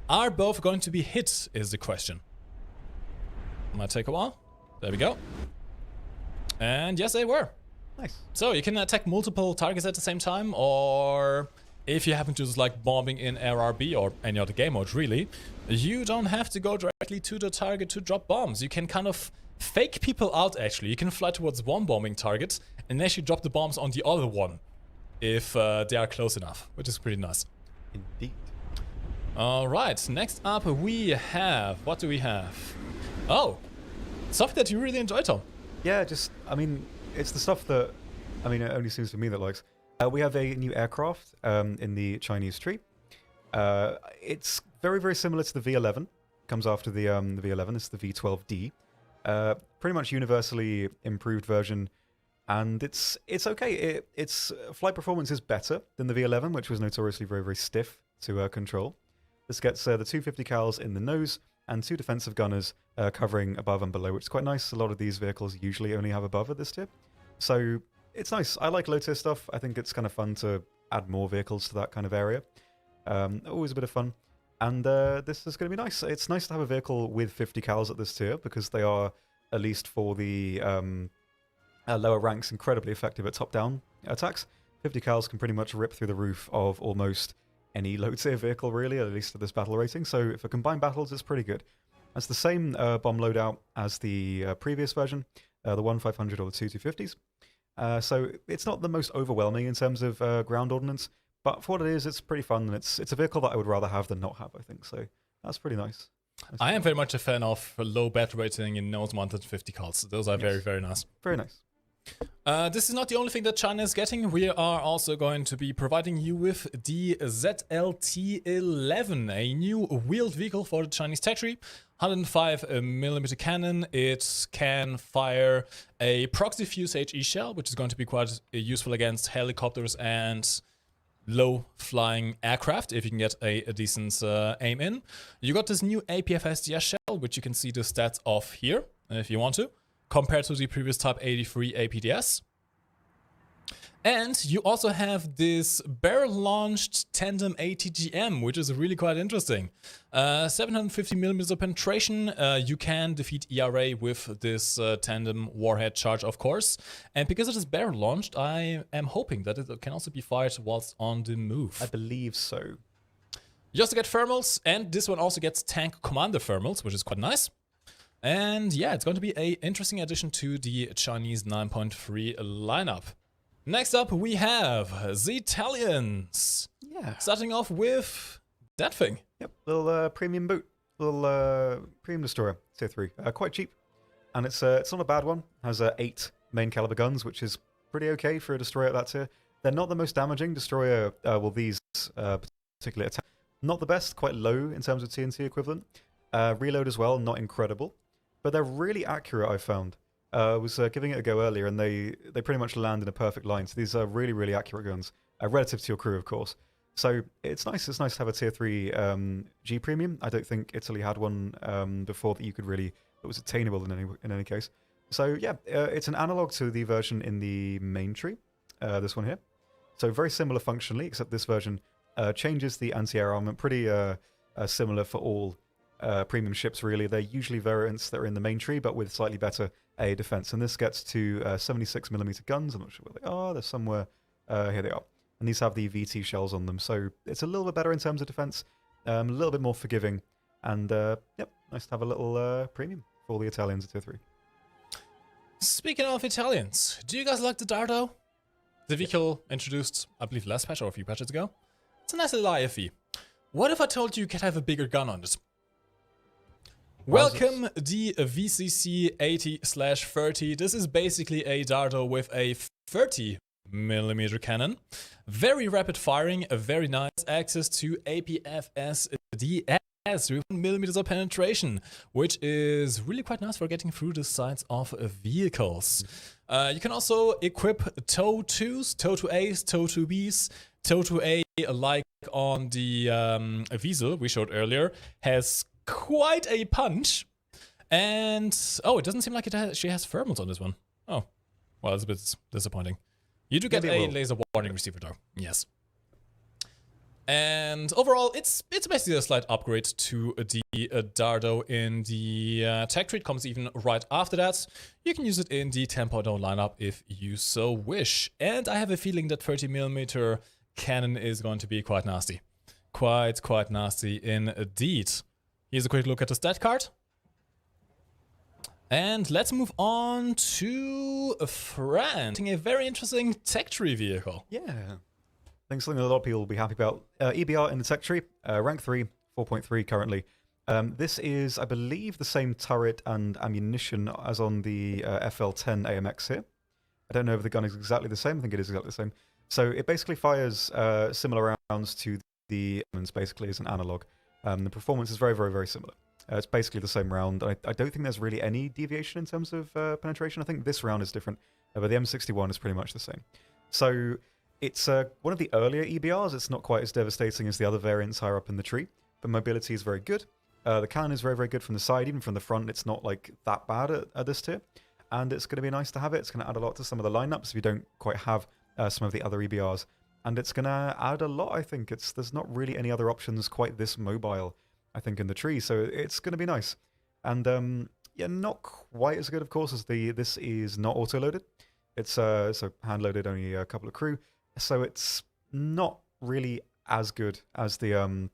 Are both going to be hit is the question. Might take a while. There we go. And yes, they were. Nice. So you can attack multiple targets at the same time, or if you happen to just like bombing in RRB or any other game mode really, you don't have to go directly to the target to drop bombs. You can kind of fake people out actually. You can fly towards one bombing target and actually drop the bombs on the other one if they are close enough, which is pretty nice. Indeed. Alright, next up we have, what do we have? Oh, something that you really enjoy, Tom. Yeah, just, I mean, it's the stuff that, I mean, it only seems to me that likes. We have a new aircraft in the Chinese tree. It's very, very similar to the V11. Comes after the V11. It's the V12D. Pretty much universally improved version, and it's okay. Its flight performance is better than the V11, which was notoriously very, very stiff to control. This gets the 250 cals in the nose and 2 defensive gunners covering above and below, which is quite nice. A lot of these vehicles usually only have above at this tier. So it's nice. I like low tier stuff. I think it's kind of fun to add more vehicles to that kind of area. Always a bit of fun. And this is going to be nice. It's nice to have a vehicle with 50 cals at this tier because they are, at least for the lower ranks, incredibly effective at top-down attacks. 50 cals can pretty much rip through the roof of almost any low-tier vehicle, really, at least at this battle rating. So for combined battles, it's pretty good. It's the same bomb loadout as the previous version, the 1-500 or the 2-250s. So it's not the most overwhelming in terms of ground ordnance, but for what it is, it's pretty fun, and it's a vehicle that I would rather have than not have, I think. So that's pretty nice. I am very much a fan of low battle rating and nose mounted 50 cals. Those are very, very nice. Very nice. This is not the only thing that China is getting. We are also going to be providing you with the ZLT-11, a new wheeled vehicle for the Chinese tech tree. 105mm cannon. It can fire a proxy fuse HE shell, which is going to be quite useful against helicopters and low-flying aircraft, if you can get a decent aim in. You got this new APF-SDS shell, which you can see the stats of here, if you want to, compared to the previous Type 83 APDS. And you also have this barrel-launched tandem ATGM, which is really quite interesting. 750mm of penetration. You can defeat ERA with this tandem warhead charge, of course. And because it is barrel-launched, I am hoping that it can also be fired whilst on the move. I believe so. You also get thermals, and this one also gets tank commander thermals, which is quite nice. And yeah, it's going to be an interesting addition to the Chinese 9.3 lineup. Next up, we have the Italians. Yeah. Starting off with that thing. Yep, little premium boot, little premium destroyer, tier 3. Quite cheap, and it's not a bad one. Has 8 main caliber guns, which is pretty okay for a destroyer at that tier. They're not the most damaging destroyer. Well, these particular attack, not the best, quite low in terms of TNT equivalent. Reload as well, not incredible, but they're really accurate. I found. I was giving it a go earlier, and they pretty much land in a perfect line. So these are really, really accurate guns, relative to your crew, of course. So it's nice. It's nice to have a tier 3 G premium. I don't think Italy had one before that you could really that was attainable in any case. So yeah, it's an analog to the version in the main tree, this one here. So very similar functionally, except this version changes the anti-air armament. Pretty similar for all premium ships, really. They're usually variants that are in the main tree, but with slightly better air defense. And this gets to 76mm guns. I'm not sure where they are. They're somewhere. Here they are. And these have the VT shells on them. So it's a little bit better in terms of defense, a little bit more forgiving. And yep, nice to have a little premium for all the Italians at tier 3. Speaking of Italians, do you guys like the Dardo? The vehicle introduced, I believe, last patch or a few patches ago. It's a nice little IFE. What if I told you could have a bigger gun on it? Welcome the VCC 80/30. This is basically a Dardo with a 30mm cannon. Very rapid firing, a very nice access to APF-SDS with 1mm of penetration, which is really quite nice for getting through the sides of vehicles. You can also equip TOW 2s, TOW 2As, TOW 2Bs Toto A, like on the Wiesel we showed earlier, has quite a punch. And, oh, it doesn't seem like she has thermals on this one. Oh, well, it's a bit disappointing. You do get a laser warning receiver though, yes. And overall, it's basically a slight upgrade to the Dardo in the tech tree. It comes even right after that. You can use it in the 10.0 lineup if you so wish. And I have a feeling that 30mm cannon is going to be quite nasty. Quite nasty indeed. Here's a quick look at the stat card. And let's move on to France. A very interesting tech tree vehicle. Yeah. I think something that a lot of people will be happy about. EBR in the tech tree, rank 3, 4.3 currently. This is, I believe, the same turret and ammunition as on the FL10 AMX here. I don't know if the gun is exactly the same. I think it is exactly the same. So it basically fires similar rounds to the Emmons, basically, as an analog. The performance is very similar. It's basically the same round. I don't think there's really any deviation in terms of penetration. I think this round is different, but the M61 is pretty much the same. So it's one of the earlier EBRs. It's not quite as devastating as the other variants higher up in the tree, but mobility is very good. The cannon is very good from the side. Even from the front, it's not like that bad at this tier. And it's going to be nice to have it. It's going to add a lot to some of the lineups if you don't quite have some of the other EBRs. And it's going to add a lot, I think. There's not really any other options quite this mobile, I think, in the tree. So it's going to be nice. And yeah, not quite as good, of course, as this is not auto-loaded. It's so hand-loaded, only a couple of crew. So it's not really as good as the 6.0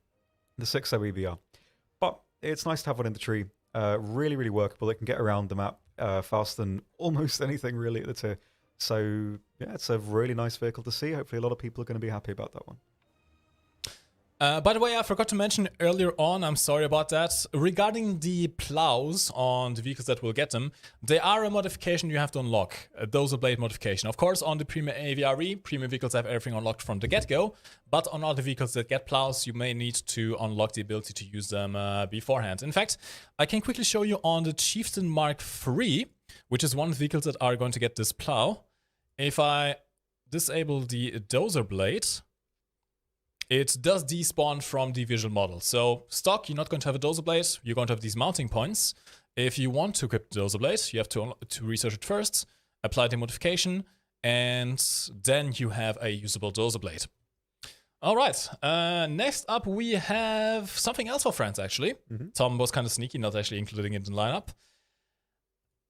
EBR. But it's nice to have one in the tree. Really workable. It can get around the map faster than almost anything really at the tier. So yeah, it's a really nice vehicle to see. Hopefully a lot of people are going to be happy about that one. By the way, I forgot to mention earlier on, I'm sorry about that, regarding the plows on the vehicles that will get them, they are a modification you have to unlock, a dozer blade modification. Of course, on the Premium AVRE, premium vehicles have everything unlocked from the get-go, but on other vehicles that get plows, you may need to unlock the ability to use them beforehand. In fact, I can quickly show you on the Chieftain Mark III, which is one of the vehicles that are going to get this plow. If I disable the dozer blade, it does despawn from the visual model. So stock, you're not going to have a dozer blade, you're going to have these mounting points. If you want to equip the dozer blade, you have to research it first, apply the modification, and then you have a usable dozer blade. All right, next up we have something else for France, actually. Tom was kind of sneaky, not actually including it in the lineup.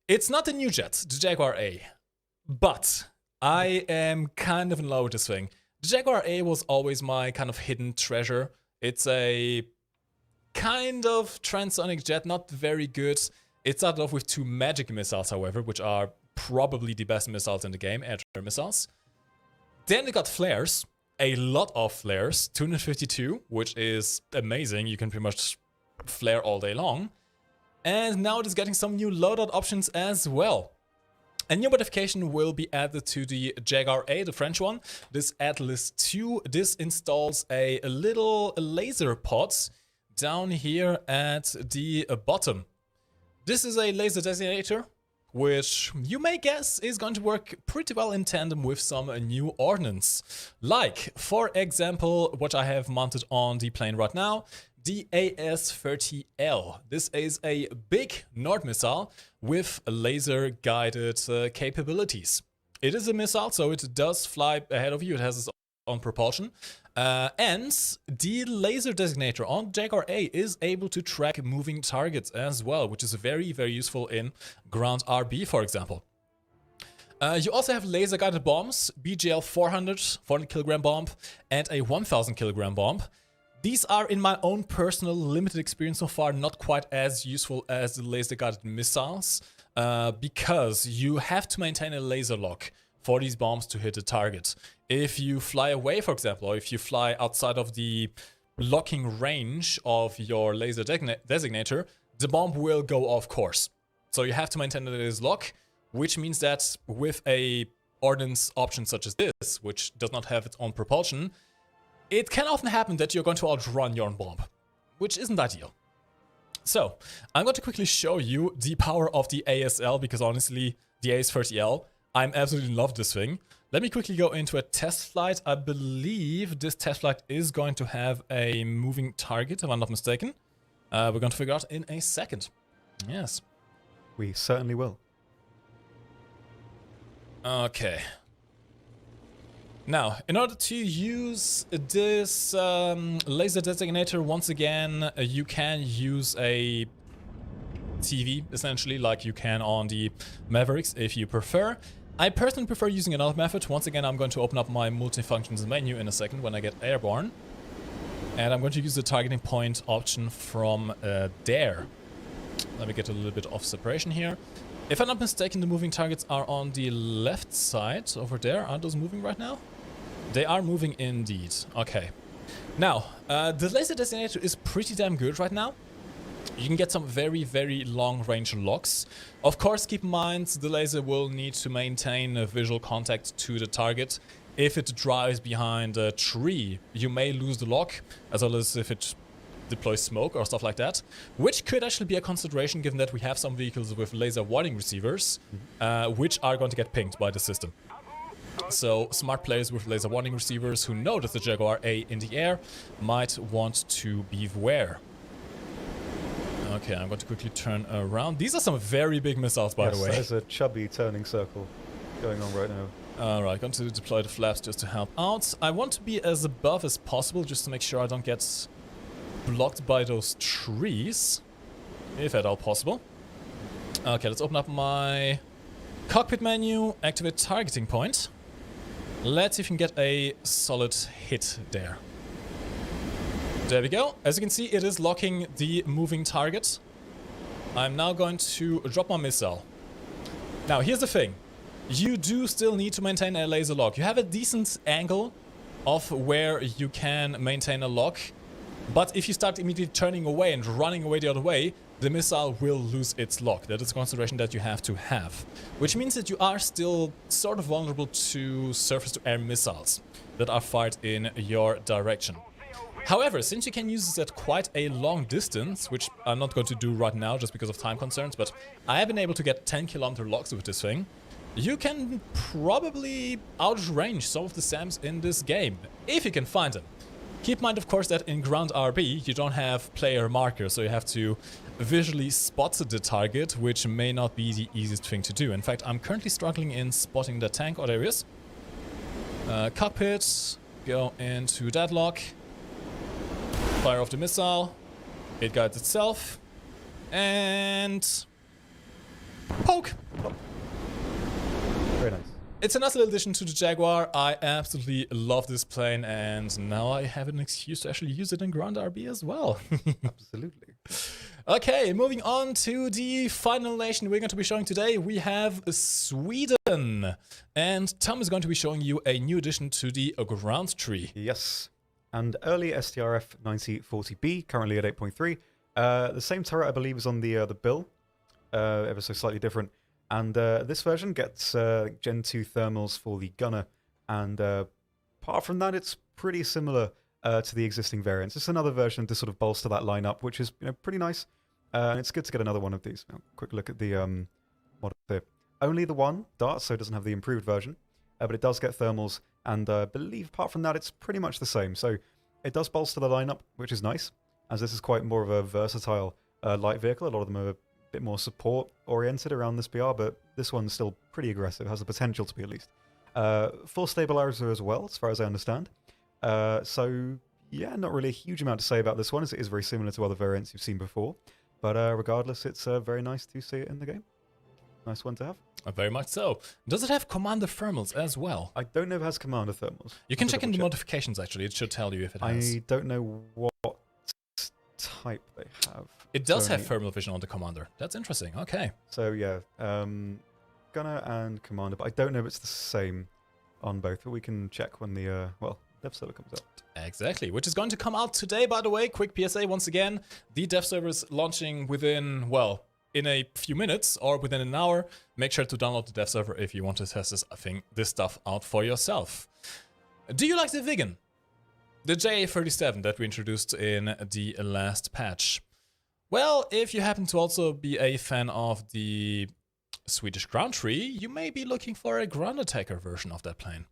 It's not the new jet, the Jaguar A, but I am kind of in love with this thing. The Jaguar A was always my kind of hidden treasure. It's a kind of transonic jet, not very good. It started off with 2 magic missiles, however, which are probably the best missiles in the game, air-to-air missiles. Then it got flares, a lot of flares, 252, which is amazing. You can pretty much flare all day long. And now it is getting some new loadout options as well. A new modification will be added to the Jaguar A, the French one. This Atlas 2, this installs a little laser pod down here at the bottom. This is a laser designator, which you may guess is going to work pretty well in tandem with some new ordnance. Like, for example, what I have mounted on the plane right now, the AS-30L. This is a big Nord missile with laser-guided capabilities. It is a missile, so it does fly ahead of you. It has its own propulsion. And the laser designator on Jaguar A is able to track moving targets as well, which is very useful in ground RB, for example. You also have laser-guided bombs, BGL 400 kilogram bomb, and a 1000 kilogram bomb. These are, in my own personal limited experience so far, not quite as useful as the laser-guided missiles, because you have to maintain a laser lock for these bombs to hit the target. If you fly away, for example, or if you fly outside of the locking range of your laser designator, the bomb will go off course. So you have to maintain a laser lock, which means that with a ordnance option such as this, which does not have its own propulsion, it can often happen that you're going to outrun your own bomb, which isn't ideal. So, I'm going to quickly show you the power of the ASL, because honestly, the AS-30L, I'm absolutely in love with this thing. Let me quickly go into a test flight. I believe this test flight is going to have a moving target, if I'm not mistaken. We're going to figure out in a second. Yes. We certainly will. Okay. Now, in order to use this laser designator, once again, you can use a TV, essentially, like you can on the Mavericks, if you prefer. I personally prefer using another method. Once again, I'm going to open up my multifunctions menu in a second when I get airborne. And I'm going to use the targeting point option from there. Let me get a little bit of separation here. If I'm not mistaken, the moving targets are on the left side over there. Are those moving right now? They are moving indeed. Okay. Now, the laser designator is pretty damn good right now. You can get some very, very long-range locks. Of course, keep in mind, the laser will need to maintain a visual contact to the target. If it drives behind a tree, you may lose the lock, as well as if it deploys smoke or stuff like that, which could actually be a consideration given that we have some vehicles with laser warning receivers, which are going to get pinged by the system. So smart players with laser warning receivers who know that the Jaguar A in the air might want to beware. Okay, I'm going to quickly turn around. These are some very big missiles, by the way. There's a chubby turning circle going on right now. Alright, going to deploy the flaps just to help out. I want to be as above as possible just to make sure I don't get blocked by those trees, if at all possible. Okay, let's open up my cockpit menu, activate targeting point. Let's see if we can get a solid hit there. There we go. As you can see, it is locking the moving target. I'm now going to drop my missile. Now, here's the thing. You do still need to maintain a laser lock. You have a decent angle of where you can maintain a lock. But if you start immediately turning away and running away the other way, the missile will lose its lock. That is a consideration that you have to have. Which means that you are still sort of vulnerable to surface-to-air missiles that are fired in your direction. However, since you can use this at quite a long distance, which I'm not going to do right now just because of time concerns, but I have been able to get 10-kilometer locks with this thing, you can probably outrange some of the SAMs in this game, if you can find them. Keep in mind, of course, that in ground RB, you don't have player markers, so you have to visually spot the target, which may not be the easiest thing to do. In fact, I'm currently struggling in spotting the tank. Oh, there he is. Cockpit, go into deadlock, fire off the missile, it guides itself, and poke! Very nice. It's a nice little addition to the Jaguar. I absolutely love this plane, and now I have an excuse to actually use it in ground RB as well. Absolutely. Okay, moving on to the final nation we're going to be showing today. We have Sweden, and Tom is going to be showing you a new addition to the ground tree. Yes, and early STRF 9040B, currently at 8.3. The same turret, I believe, is on the bill, ever so slightly different. And this version gets Gen 2 thermals for the gunner, and apart from that, it's pretty similar to the existing variants. It's another version to sort of bolster that lineup, which is pretty nice. And it's good to get another one of these. Now, quick look at the model here. Only the one Dart, so it doesn't have the improved version, but it does get thermals, and I believe apart from that, it's pretty much the same. So it does bolster the lineup, which is nice, as this is quite more of a versatile light vehicle. A lot of them are a bit more support-oriented around this BR, but this one's still pretty aggressive, has the potential to be at least. Full stabilizer as well, as far as I understand. So, yeah, not really a huge amount to say about this one, as it is very similar to other variants you've seen before. But regardless, it's very nice to see it in the game. Nice one to have. Very much so. Does it have commander thermals as well? I don't know if it has commander thermals. You can check in the modifications, actually. It should tell you if it has. I don't know what type they have. It does have thermal vision on the commander. That's interesting. Okay. So, yeah, gunner and commander, but I don't know if it's the same on both. But we can check when the, dev server comes out. Exactly, which is going to come out today, by the way. Quick PSA once again. The dev server is launching within, in a few minutes or within an hour. Make sure to download the dev server if you want to test this stuff out for yourself. Do you like the Vigan? The JA37 that we introduced in the last patch. Well, if you happen to also be a fan of the Swedish ground tree, you may be looking for a ground attacker version of that plane.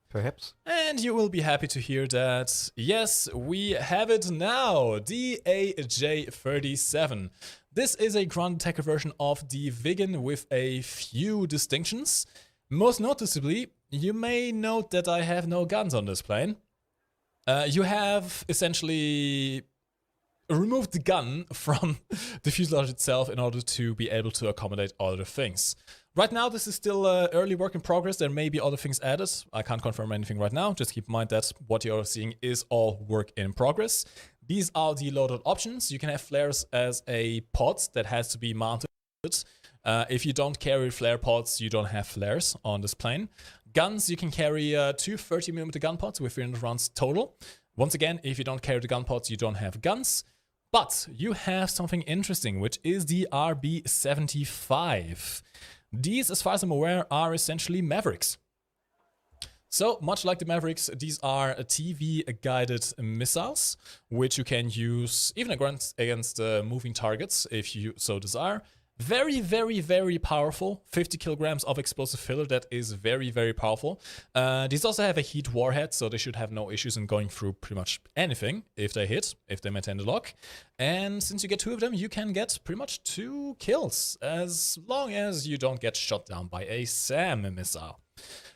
Perhaps. And you will be happy to hear that, yes, we have it now, the AJ-37. This is a ground attacker version of the Viggen with a few distinctions. Most noticeably, you may note that I have no guns on this plane. You have essentially removed the gun from the fuselage itself in order to be able to accommodate other things. Right now, this is still early work in progress. There may be other things added. I can't confirm anything right now. Just keep in mind that what you're seeing is all work in progress. These are the loadout options. You can have flares as a pod that has to be mounted. If you don't carry flare pods, you don't have flares on this plane. Guns, you can carry 2 30mm gun pods with 300 rounds total. Once again, if you don't carry the gun pods, you don't have guns. But you have something interesting, which is the RB-75. These, as far as I'm aware, are essentially Mavericks. So, much like the Mavericks, these are TV-guided missiles, which you can use even against moving targets, if you so desire. Very, very, very powerful. 50 kilograms of explosive filler. That is very, very powerful. These also have a heat warhead, so they should have no issues in going through pretty much anything if they hit, if they maintain the lock. And since you get 2 of them, you can get pretty much 2 kills, as long as you don't get shot down by a SAM missile.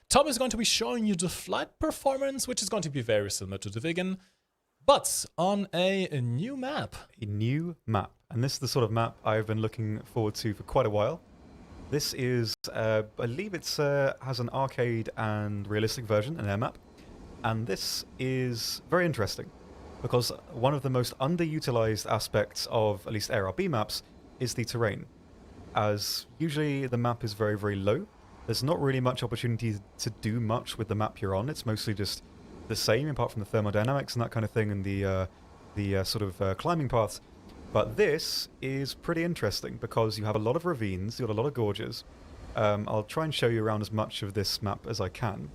Tom is going to be showing you the flight performance, which is going to be very similar to the Viggen, but on a new map. A new map. And this is the sort of map I've been looking forward to for quite a while. This is, I believe it's has an arcade and realistic version, an air map. And this is very interesting, because one of the most underutilized aspects of at least ARB maps is the terrain. As usually the map is very, very low. There's not really much opportunity to do much with the map you're on. It's mostly just the same, apart from the thermodynamics and that kind of thing, and the sort of climbing paths. But this is pretty interesting because you have a lot of ravines, you've got a lot of gorges. I'll try and show you around as much of this map as I can.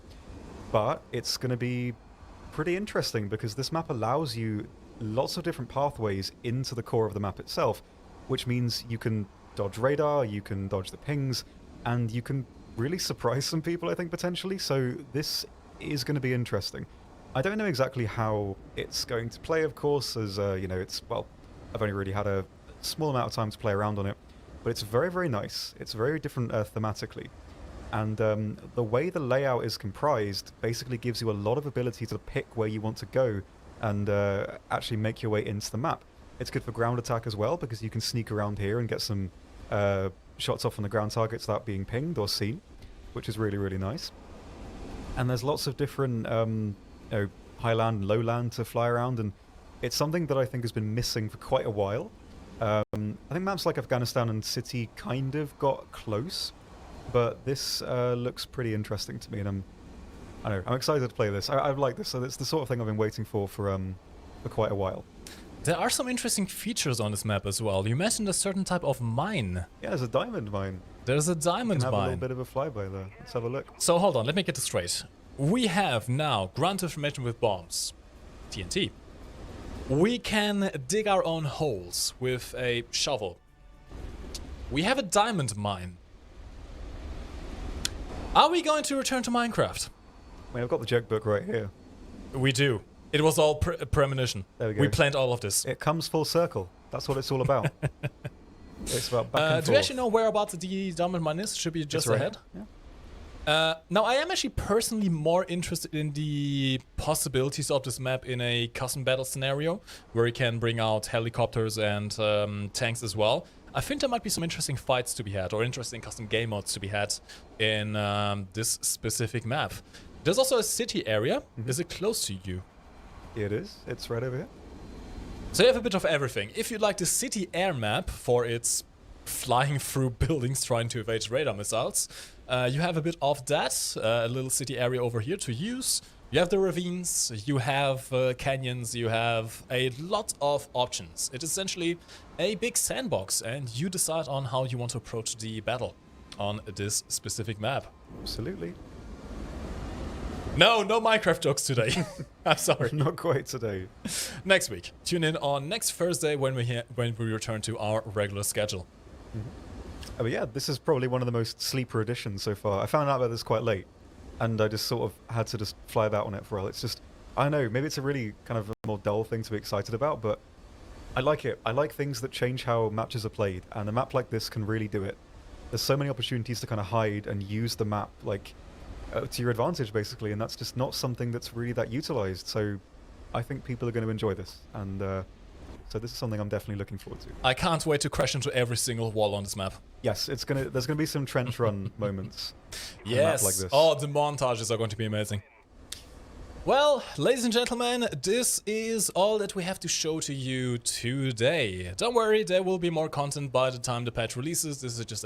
But it's going to be pretty interesting because this map allows you lots of different pathways into the core of the map itself, which means you can dodge radar, you can dodge the pings, and you can really surprise some people, I think, potentially. So this is going to be interesting. I don't know exactly how it's going to play, of course, as, you know, it's, well, I've only really had a small amount of time to play around on it, but it's very, very nice. It's very different thematically. And the way the layout is comprised basically gives you a lot of ability to pick where you want to go and actually make your way into the map. It's good for ground attack as well, because you can sneak around here and get some shots off on the ground targets without being pinged or seen, which is really, really nice. And there's lots of different you know, highland and lowland to fly around, and it's something that I think has been missing for quite a while. I think maps like Afghanistan and City kind of got close, but this looks pretty interesting to me, and I'm excited to play this. I like this, so it's the sort of thing I've been waiting for quite a while. There are some interesting features on this map as well. You mentioned a certain type of mine. Yeah, there's a diamond mine. There's a diamond mine. Have a mine. little bit of a flyby there. Let's have a look. So hold on, let me get this straight. We have now ground information with bombs, TNT. We can dig our own holes with a shovel. We have a diamond mine. Are we going to return to Minecraft? I mean, I've got the joke book right here. We do. It was all premonition. There we go. We planned all of this. It comes full circle. That's what it's all about. It's about back and forth. Do you actually know whereabouts the diamond mine is? Should be just ahead. Yeah. Now, I am actually personally more interested in the possibilities of this map in a custom battle scenario, where you can bring out helicopters and tanks as well. I think there might be some interesting fights to be had, or interesting custom game modes to be had in this specific map. There's also a city area. Mm-hmm. Is it close to you? It is. It's right over here. So you have a bit of everything. If you like the city air map for its flying through buildings trying to evade radar missiles, you have a bit of that. A little city area over here to use. You have the ravines, you have canyons, you have a lot of options. It's essentially a big sandbox, and you decide on how you want to approach the battle on this specific map. Absolutely. No Minecraft jokes today. I'm sorry. Not quite today. Next week. Tune in on next Thursday when we return to our regular schedule. Mm-hmm. But yeah, this is probably one of the most sleeper editions so far. I found out about this quite late, and I just sort of had to just fly about on it for a while. It's just, I don't know, maybe it's a really kind of a more dull thing to be excited about, but I like it. I like things that change how matches are played, and a map like this can really do it. There's so many opportunities to kind of hide and use the map like to your advantage, basically, and that's just not something that's really that utilized. So I think people are going to enjoy this, and so this is something I'm definitely looking forward to. I can't wait to crash into every single wall on this map. Yes, there's gonna be some trench run moments. Yes. On a map like this. Oh, the montages are going to be amazing. Well, ladies and gentlemen, this is all that we have to show to you today. Don't worry, there will be more content by the time the patch releases. This is just